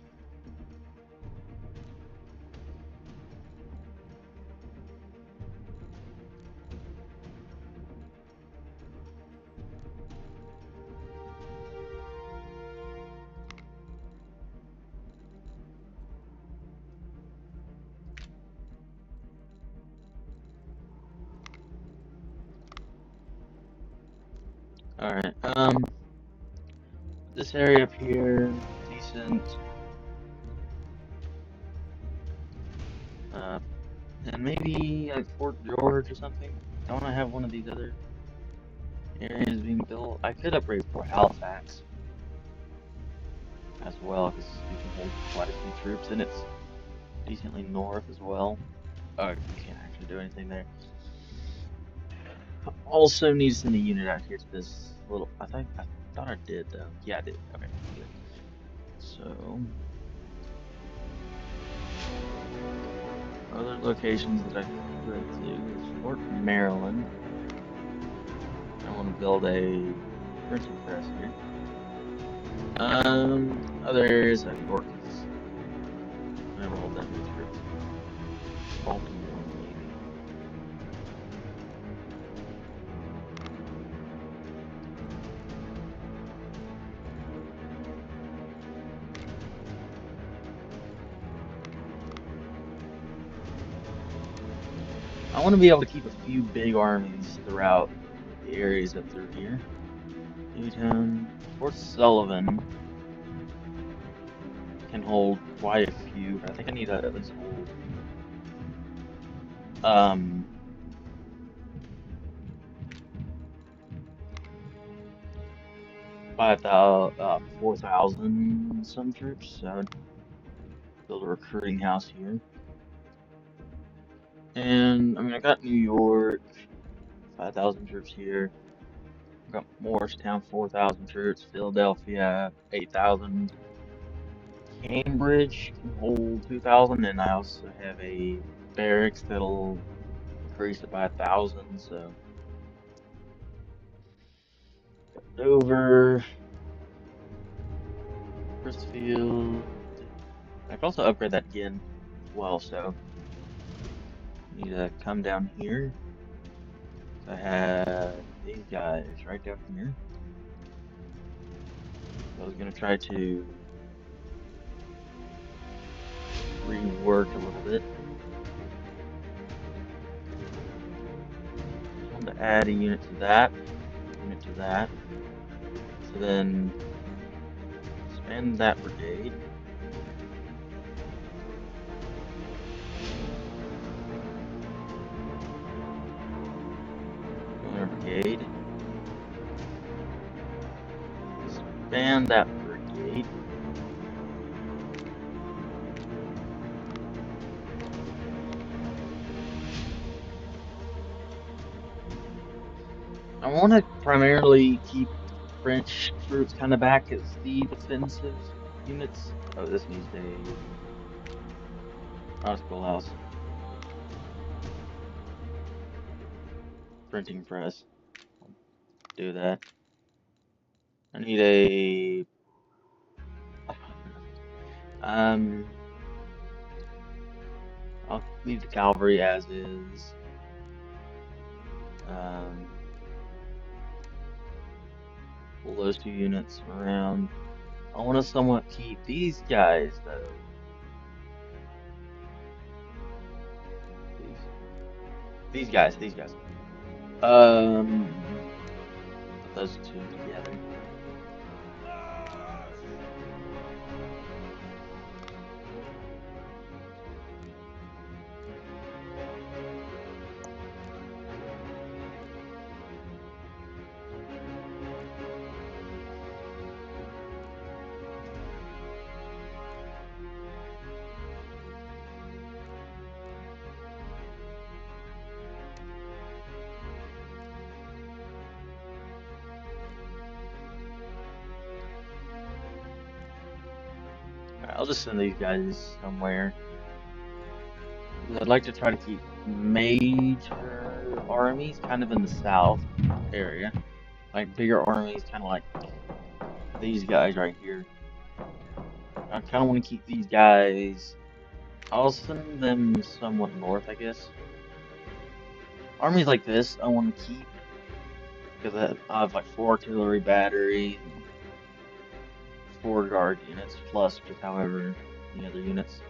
Alright, this area up here, decent. And maybe like Fort George or something. Don't I have one of these other areas being built? I could upgrade Fort Halifax as well, because you can hold quite a few troops, and it's decently north as well. Oh, can't actually do anything there. Also need to send a unit out here to this little. I thought I did though. Yeah, I did. Okay, good. So other locations that I could do is Fort Maryland. I want to build a printing press here. Other areas like Orcas. Never hold that many troops. Baltimore, maybe. I want to be able to keep a few big armies throughout the areas up through here. Newtown, Fort Sullivan can hold quite a few, but I think I need to at least hold 4,000 some troops. So I'd build a recruiting house here. And I mean, I got New York, 5,000 troops here. I got Morristown, 4,000 troops. Philadelphia, 8,000. Cambridge can hold 2,000, and I also have a barracks that'll increase it by 1,000. So Dover, Chrisfield. I can also upgrade that again as well. So need to come down here. I have these guys right down here. So I was gonna try to rework a little bit. I want to add a unit to that, unit to that. So then expand that brigade. Another brigade. Expand that brigade. I want to primarily keep French troops kind of back as the defensive units. Oh, this needs a schoolhouse. Printing press. I'll do that. I need a I'll leave the cavalry as is. Pull those two units around. I want to somewhat keep these guys though. These guys. Put those two together. I'll just send these guys somewhere. I'd like to try to keep major armies kind of in the south area. Like bigger armies, kind of like these guys right here. I kind of want to keep these guys. I'll send them somewhat north, I guess. Armies like this, I want to keep because I have like 4 artillery batteries, and 4 guard units, plus just however the other units.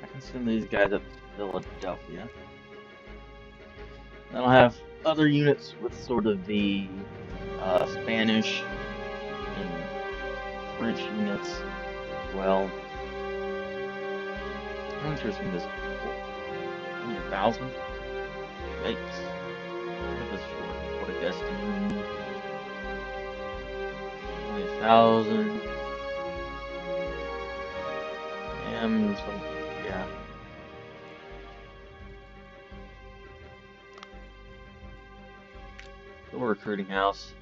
I can send these guys up to Philadelphia. Then I'll have other units with sort of the Spanish and French units as well. How much is this? 100,000? Yikes. What is for? What a destiny. 20,000. Yeah. more recruiting house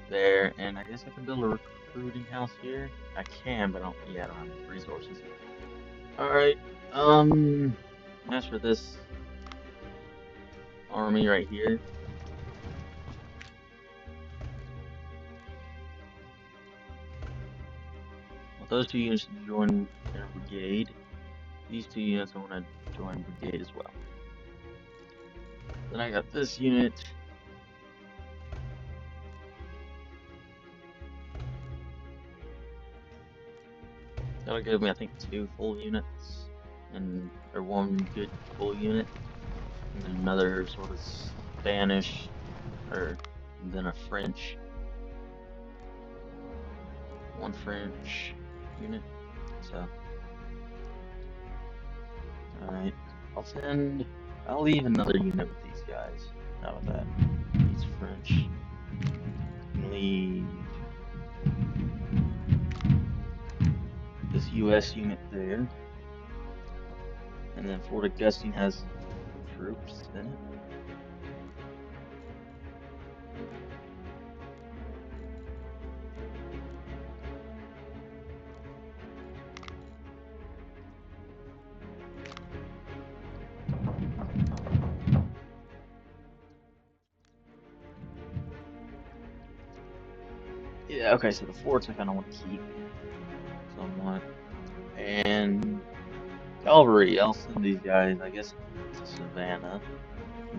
there, and I guess I can build a recruiting house here. I can, but I don't have enough resources. Alright, as for this army right here, well, those two units should join their brigade. These two units I want to join brigade as well. Then I got this unit. That'll give me, I think, 2 full units, or 1 good full unit, and then another sort of Spanish, and then a French, 1 French unit. So, alright, I'll leave another unit with these guys. How about that? These French. Leave this US unit there. And then Fort Augustine has troops in it. Yeah, okay, so the forts I kind of want to keep somewhat. And cavalry, I'll send these guys, I guess, to Savannah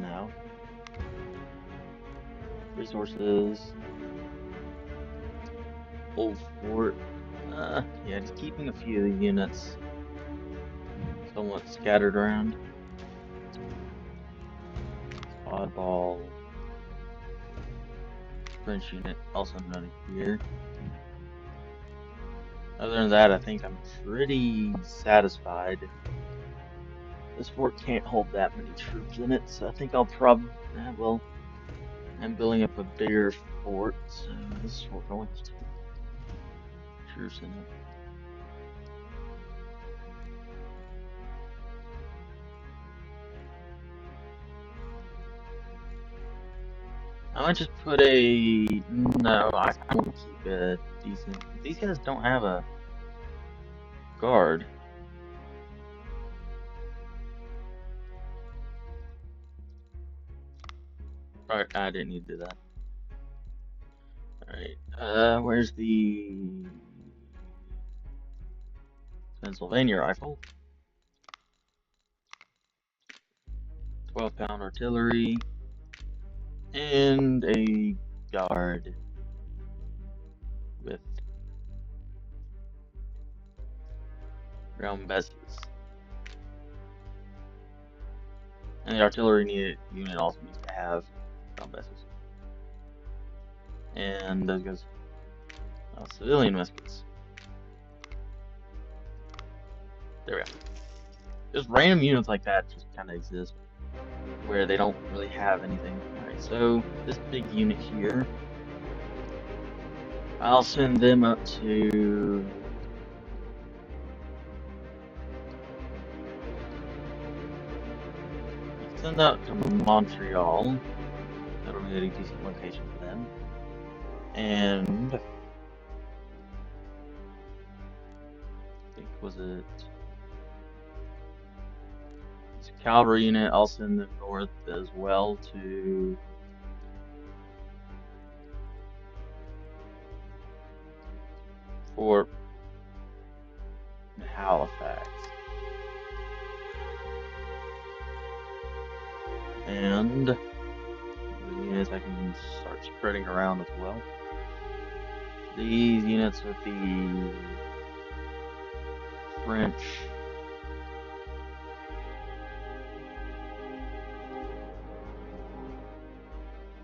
now. Resources. Old fort. Yeah, just keeping a few of the units somewhat scattered around. Oddball. French unit also running here. Other than that, I think I'm pretty satisfied. This fort can't hold that many troops in it, so I think I'll probably, well, I'm building up a bigger fort, so this fort only has 2 troops in it. I might just put no, I won't keep a decent, these guys don't have a guard. Alright, I didn't need to do that. Alright, where's the Pennsylvania rifle? 12-pound artillery. And a guard with round besses. And the artillery unit also needs to have round besses. And those guys, civilian muskets. There we go. Just random units like that just kind of exist, where they don't really have anything. Alright, so this big unit here, I'll send them up to Montreal. That'll be a decent location for them. And I think was it this cavalry unit, I'll send them north as well to Fort Halifax. And the units I can start spreading around as well. These units with the French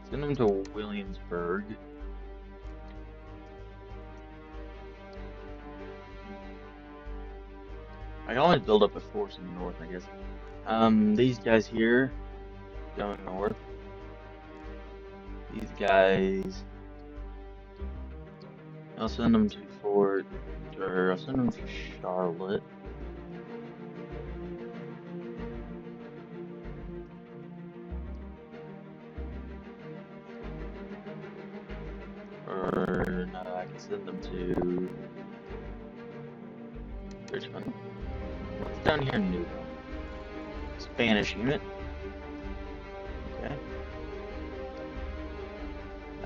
send them to Williamsburg. I can always build up a force in the north, I guess. These guys here going north. These guys, I'll send them to I'll send them to Charlotte. can send them to Richmond. What's down here in New? Spanish unit. Okay.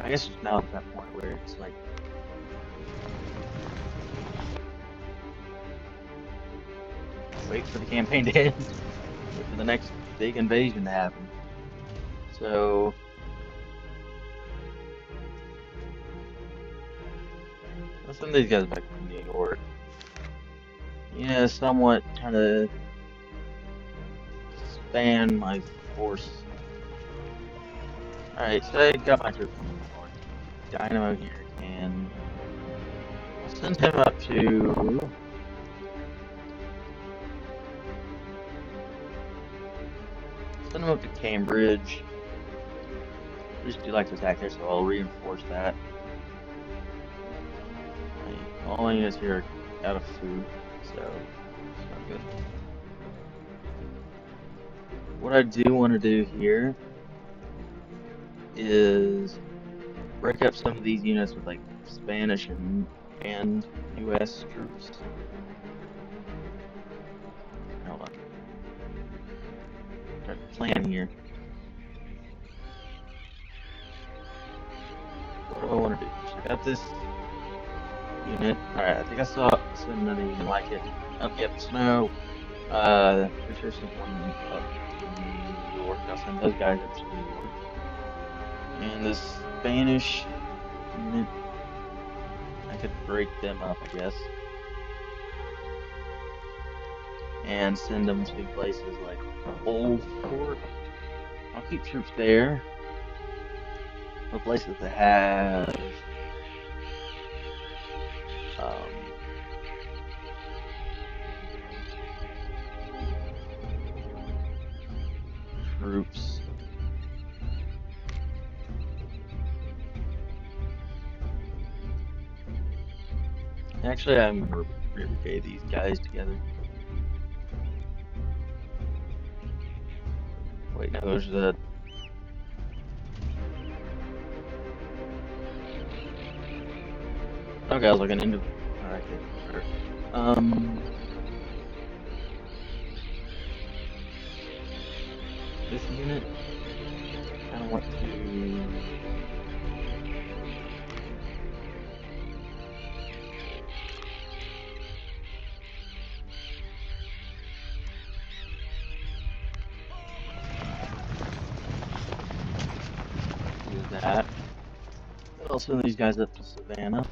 I guess now at that point where it's like wait for the campaign to end, wait for the next big invasion to happen. So let's send these guys back to New York. Yeah, somewhat trying to span my force. Alright, so I got my troops from New York. Dynamo here can send him up to Cambridge. I just do like to attack there, so I'll reinforce that. All my units here are out of food, so it's not good. What I do want to do here is break up some of these units with like Spanish and U.S. troops. Hold on. Got a plan here. What do I want to do? So I got this unit. Alright, I think I saw something even like it. Oh, yep, snow. Pretty sure sent one up to New York. I'll send those guys up to New York. And the Spanish unit, I could break them up, I guess. And send them to places like Old Fort. I'll keep troops there. For places that have troops. Actually, I'm gonna rebrigade these guys together. Wait, no, those are the. Okay, I was looking into. Alright, good. This unit, kind of want to. Do that. I'll send these guys up to Savannah.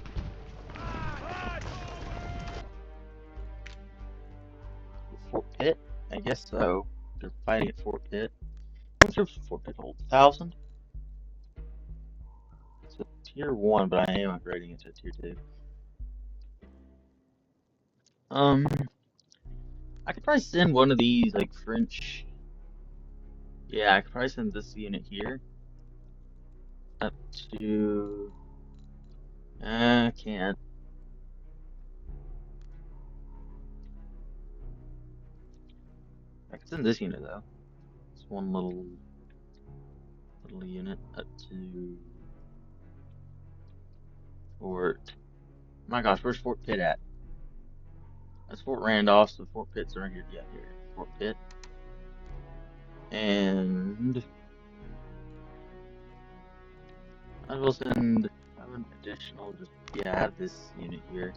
Fort Pitt? I guess so. They're fighting at Fort Pitt. What troops at Fort Pitt hold? 1,000? It's a tier 1, but I am upgrading it to tier 2. I could probably send one of these, like, French. Yeah, I could probably send this unit here. Up to. I can't. I can send this unit, though. It's one little unit up to Fort. My gosh, where's Fort Pitt at? That's Fort Randolph, so Fort Pitt's right here. Yeah, here. Fort Pitt. And I will send an additional, just, yeah, I have this unit here.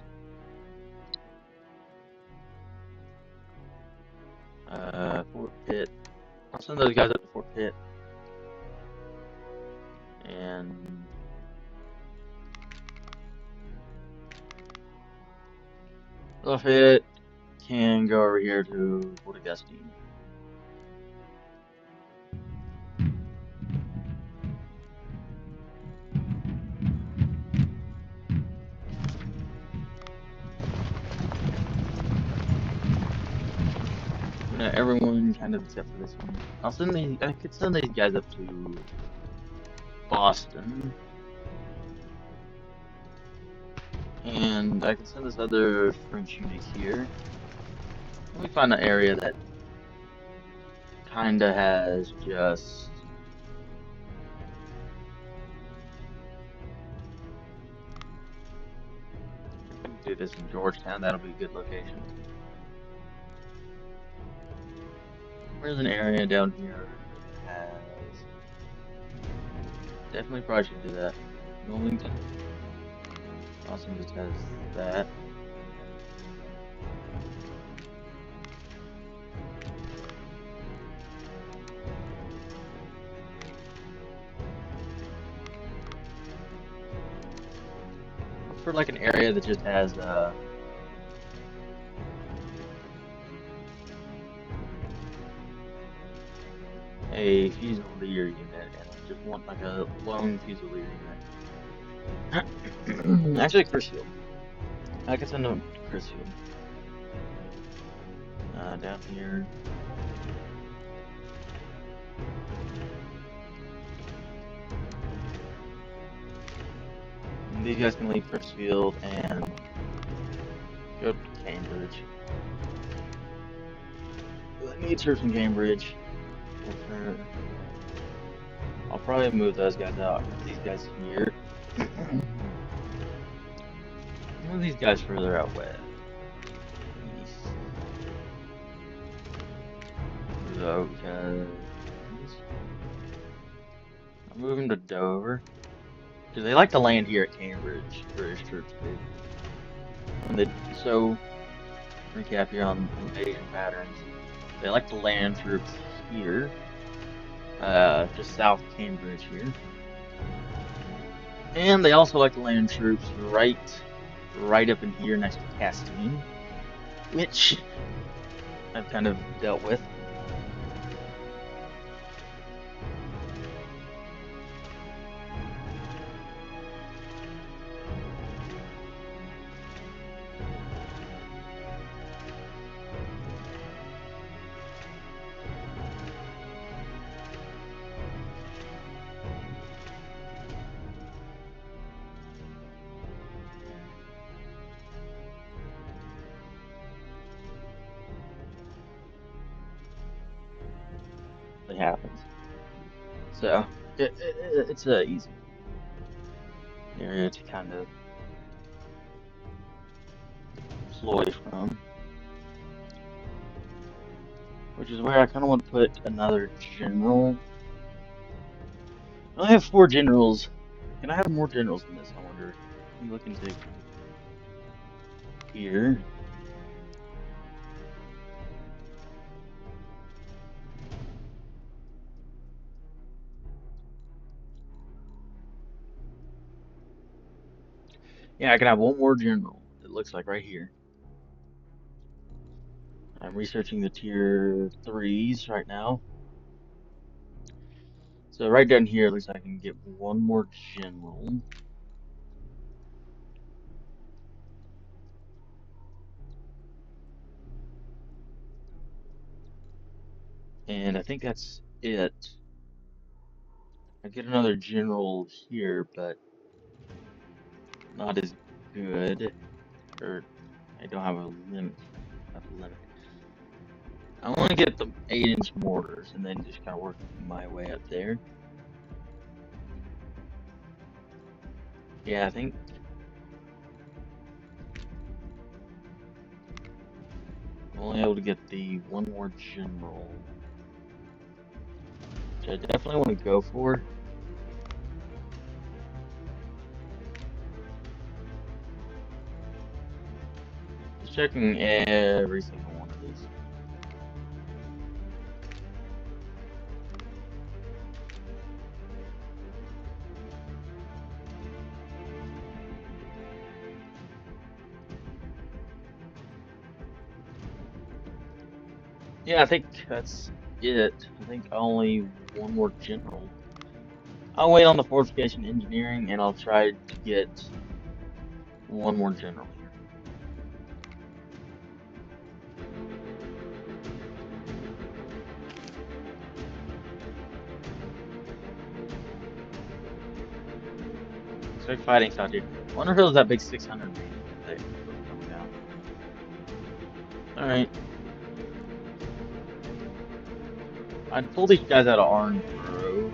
Fort Pitt. I'll send those guys up to Fort Pitt. And Lafayette can go over here to Fort Augustine. Everyone kind of except for this one. I'll send these. I could send these guys up to Boston, and I can send this other French unit here. Let me find an area that kinda has just do this in Georgetown. That'll be a good location. There's an area down here that has... Definitely probably should do that. Wilmington. Austin just has that. For like an area that just has a Fusilier unit, and I just want like a lone Fusilier unit. Actually, Crisfield. I could send them to Crisfield. Down here. And these guys can leave Crisfield and go to Cambridge. I need troops in Cambridge. I'll probably move those guys out. These guys here. Move these guys further out west. East. Because I'm moving to Dover. Because they like to land here at Cambridge, British troops do. So, recap here on invasion patterns. They like to land troops here. Just south of Cambridge here. And they also like to land troops right up in here next to Castine, which I've kind of dealt with. It happens. So it's a easy area to kind of deploy from, which is where I kind of want to put another general. I only have 4 generals. Can I have more generals than this? I wonder. Let me look into here. Yeah, I can have 1 more general. It looks like right here. I'm researching the tier 3s right now. So right down here, it looks like I can get 1 more general. And I think that's it. I get another general here, but not as good. Or I don't have a limit. I want to get the 8-inch mortars and then just kind of work my way up there. Yeah, I think I'm only able to get the 1 more general, which I definitely want to go for. Just checking every single one of these. Yeah, I think that's it. I think only 1 more general. I'll wait on the fortification engineering and I'll try to get 1 more general here. Start fighting out here. I wonder if it was that big 600 thing coming down. Alright. I'd pull these guys out of Arnborough.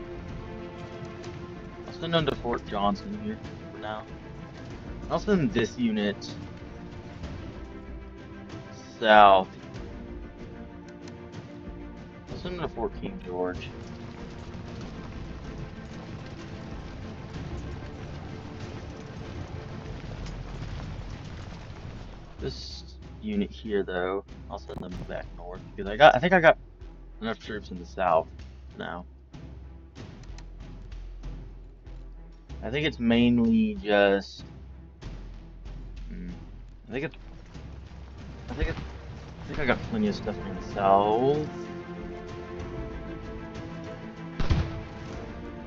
I'll send them to Fort Johnson here for now. I'll send this unit south. Let's send them to Fort King George. This unit here, though, I'll send them back north because I think I got enough troops in the south now. I think it's mainly just. I think I got plenty of stuff in the south.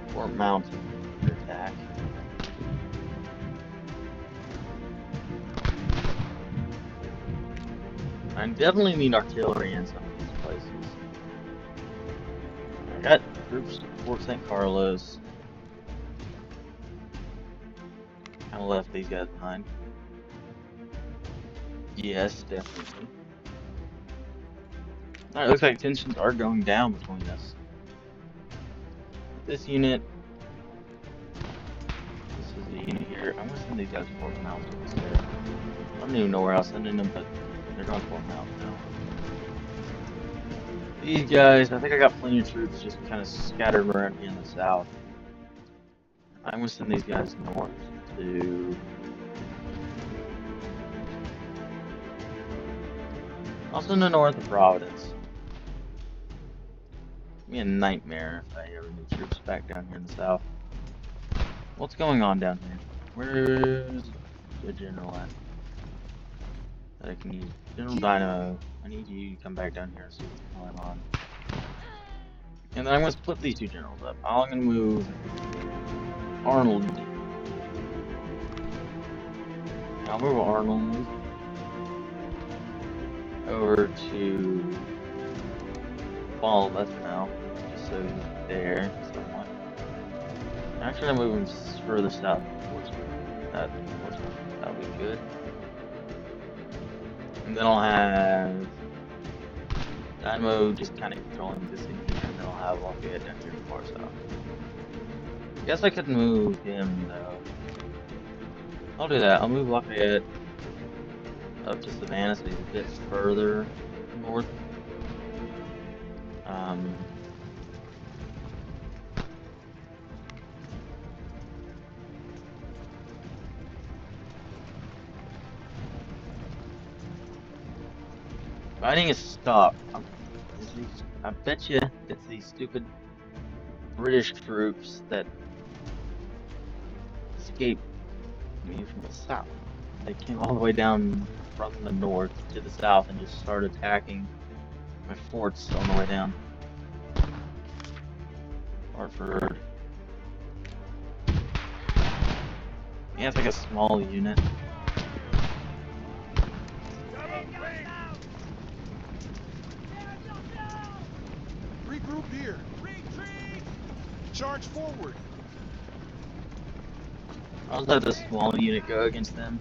Fort Mountain attack. I definitely need artillery in some of these places. I got troops at Fort St. Carlos. Kind of left these guys behind. Yes, definitely. Alright, looks like tensions are going down between us. This unit. This is the unit here. I'm gonna send these guys to Fort Mountain instead. I don't even know where I was sending them, but they're going to Fort Mountain now. These guys, I think I got plenty of troops just kind of scattered around here in the south. I'm gonna send these guys north to. I'll send them north of Providence. It'd be a nightmare if I ever need troops back down here in the south. What's going on down here? Where's the general at? That I can use. General Dynamo, I need you to come back down here and see what's going on. And then I'm gonna split these two generals up. I'm gonna move Arnold. I'll move Arnold over to Falmouth now, just so he's there somewhat. Actually, I'm moving further south towards that. That'll be good. And then I'll have Dynamo just kind of controlling this in here, and then I'll have Lafayette down here far south. I guess I could move him though. I'll do that. I'll move Lafayette up to Savannah, so he's a bit further north. Fighting is stopped. I bet you it's these stupid British troops that escaped me from the south. They came all the way down from the north to the south and just started attacking my forts on the way down. Hartford. Yeah, it's like a small unit. Regroup here. Retreat! Charge forward. I'll let this small unit go against them.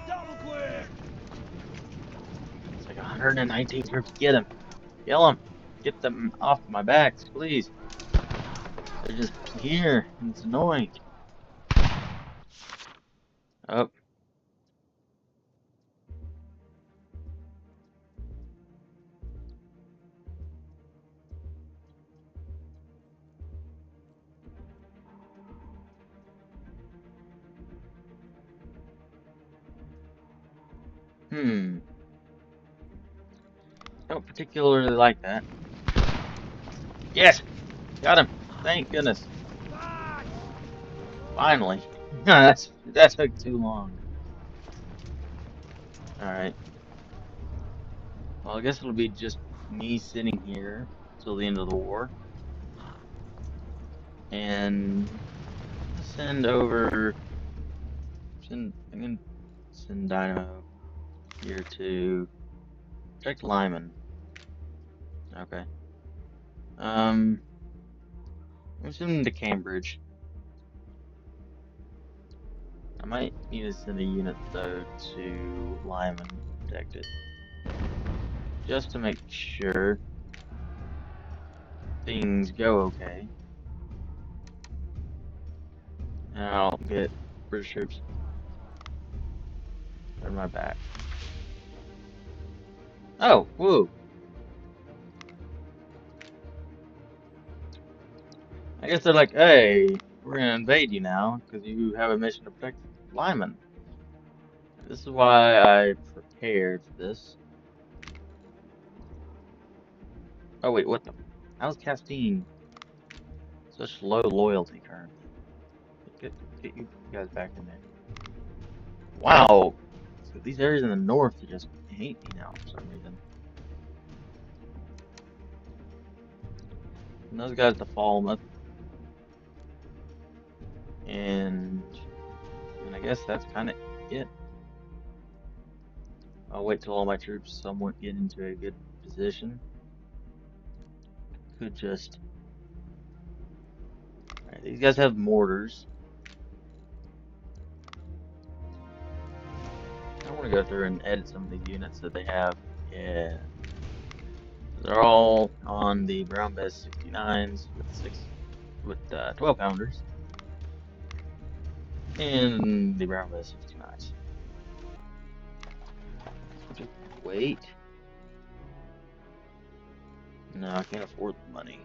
Double quick! It's like 119 troops. Get them. Kill them. Get them off my backs, please. They're just here, and it's annoying. Oh. Don't particularly like that. Yes! Got him! Thank goodness. Finally. That took too long. Alright. Well, I guess it'll be just me sitting here till the end of the war. And send over. I'm gonna send Dynamo here to protect Lyman. Okay. I'm sending him to Cambridge. I might need to send a unit though to Lyman to protect it. Just to make sure things go okay. And I'll get British troops. Turn my back. Oh, whoa. I guess they're like, hey, we're gonna invade you now because you have a mission to protect Lyman. This is why I prepared for this. Oh wait, what the? How's Castine such low loyalty currently? Get you guys back in there. Wow. So these areas in the north they just hate me now for some reason. And those guys to Falmouth. And I guess that's kind of it. I'll wait till all my troops somewhat get into a good position. Could just... Alright, these guys have mortars. I want to go through and edit some of these units that they have. Yeah. They're all on the Brown Bess 69s with 12 pounders. And the Brown Bess 69s. Just wait. No, I can't afford the money.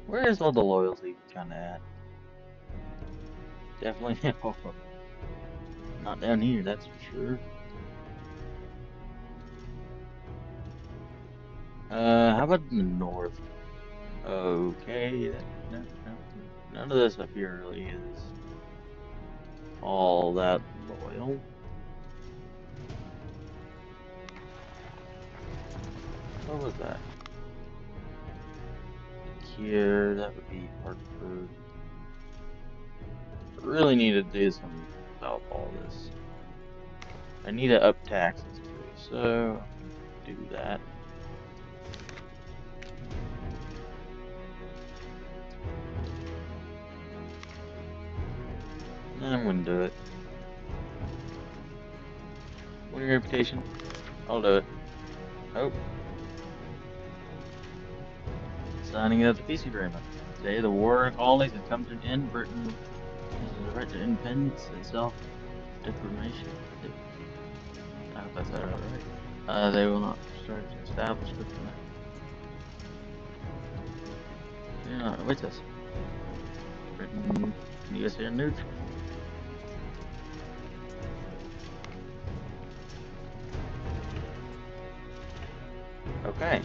Where is all the loyalty kind of at? Definitely not down here, that's for sure. How about in the north? Okay, none of this up here really is all that loyal. What was that? Here, that would be Hartford. I really need to do something about all this. I need to up taxes too, so do that. I'm gonna do it. Winning reputation. I'll do it. Oh. Signing of the peace agreement. Today, the war in colonies has come to an end. Britain has the right to independence and self-determination. I hope I said it right. They will not strive to establish Britain. Yeah, wait this. Britain and USA are neutral. Okay.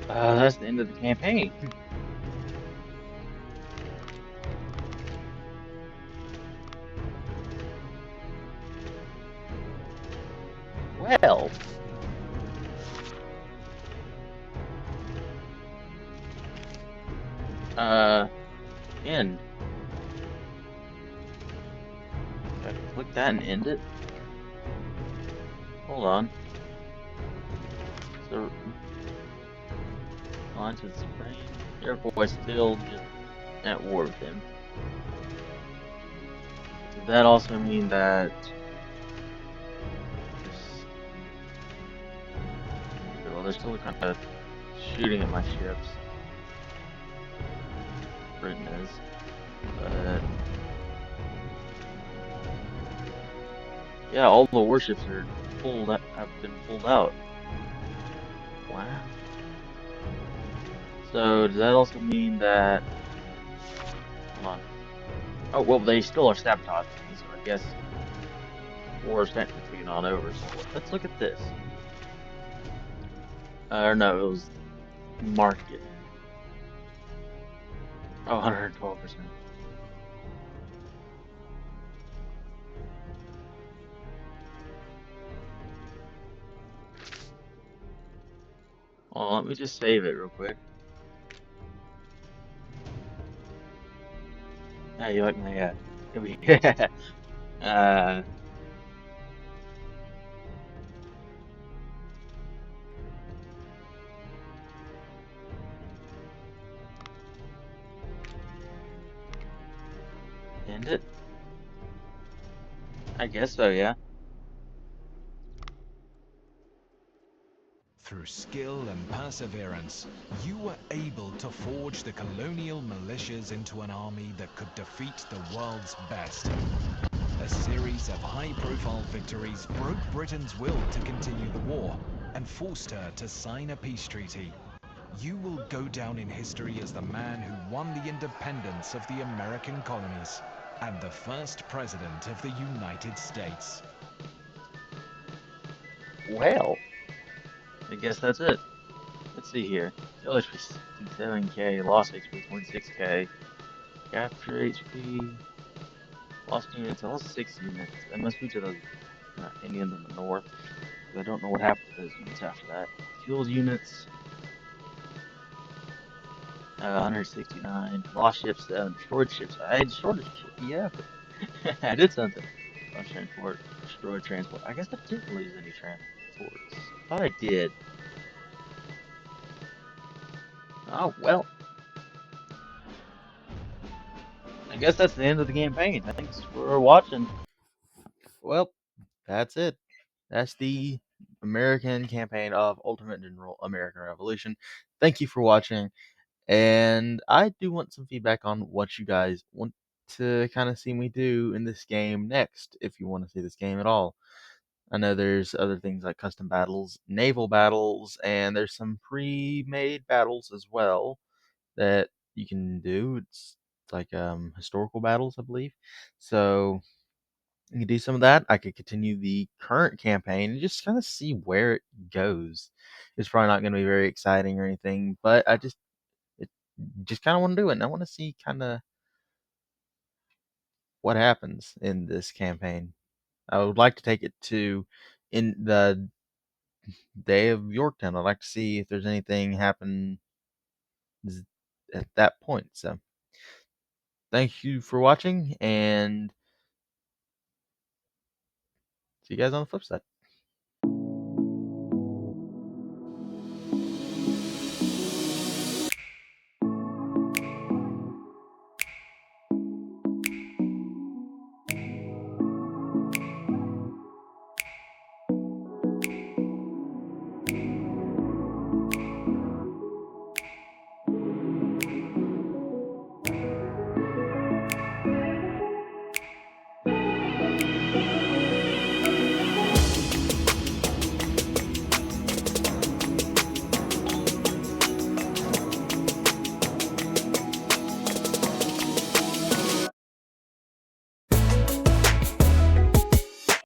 That's the end of the campaign. Well. End. I can click that and end it. Hold on. So, on to the spring. Iroquois still just at war with him. Does that also mean that... Well, they're still kind of shooting at my ships. Britain is. But... yeah, all the warships are have been pulled out. Wow. So, does that also mean that... Hold on. Oh, well, they still are sabotaging me, so I guess war is technically not over. So let's look at this. Or no, it was market. Oh, 112%. Well, let me just save it real quick. Ah, you like my, end it? I guess so, yeah. through skill and perseverance, you were able to forge the colonial militias into an army that could defeat the world's best. A series of high-profile victories broke Britain's will to continue the war and forced her to sign a peace treaty. You will go down in history as the man who won the independence of the American colonies and the first president of the United States. Well, I guess that's it. Let's see here. Kill HP 67k, lost HP 26k, capture HP, lost units, I lost 6 units. That must be to those Indians in the north. I don't know what happened to those units after that. Fuel units, 169. Lost ships, destroyed ships. I destroyed a ship, yeah. I did something. Lost transport, destroyed transport. I guess I didn't lose any transports. I thought I did. Oh, well. I guess that's the end of the campaign. Thanks for watching. Well, that's it. That's the American campaign of Ultimate General American Revolution. Thank you for watching. And I do want some feedback on what you guys want to kind of see me do in this game next, if you want to see this game at all. I know there's other things like custom battles, naval battles, and there's some pre-made battles as well that you can do. It's like historical battles, I believe. So you can do some of that. I could continue the current campaign and just kind of see where it goes. It's probably not going to be very exciting or anything, but I just kind of want to do it, and I want to see kind of what happens in this campaign. I would like to take it to in the day of Yorktown. I'd like to see if there's anything happen at that point. So, thank you for watching, and see you guys on the flip side.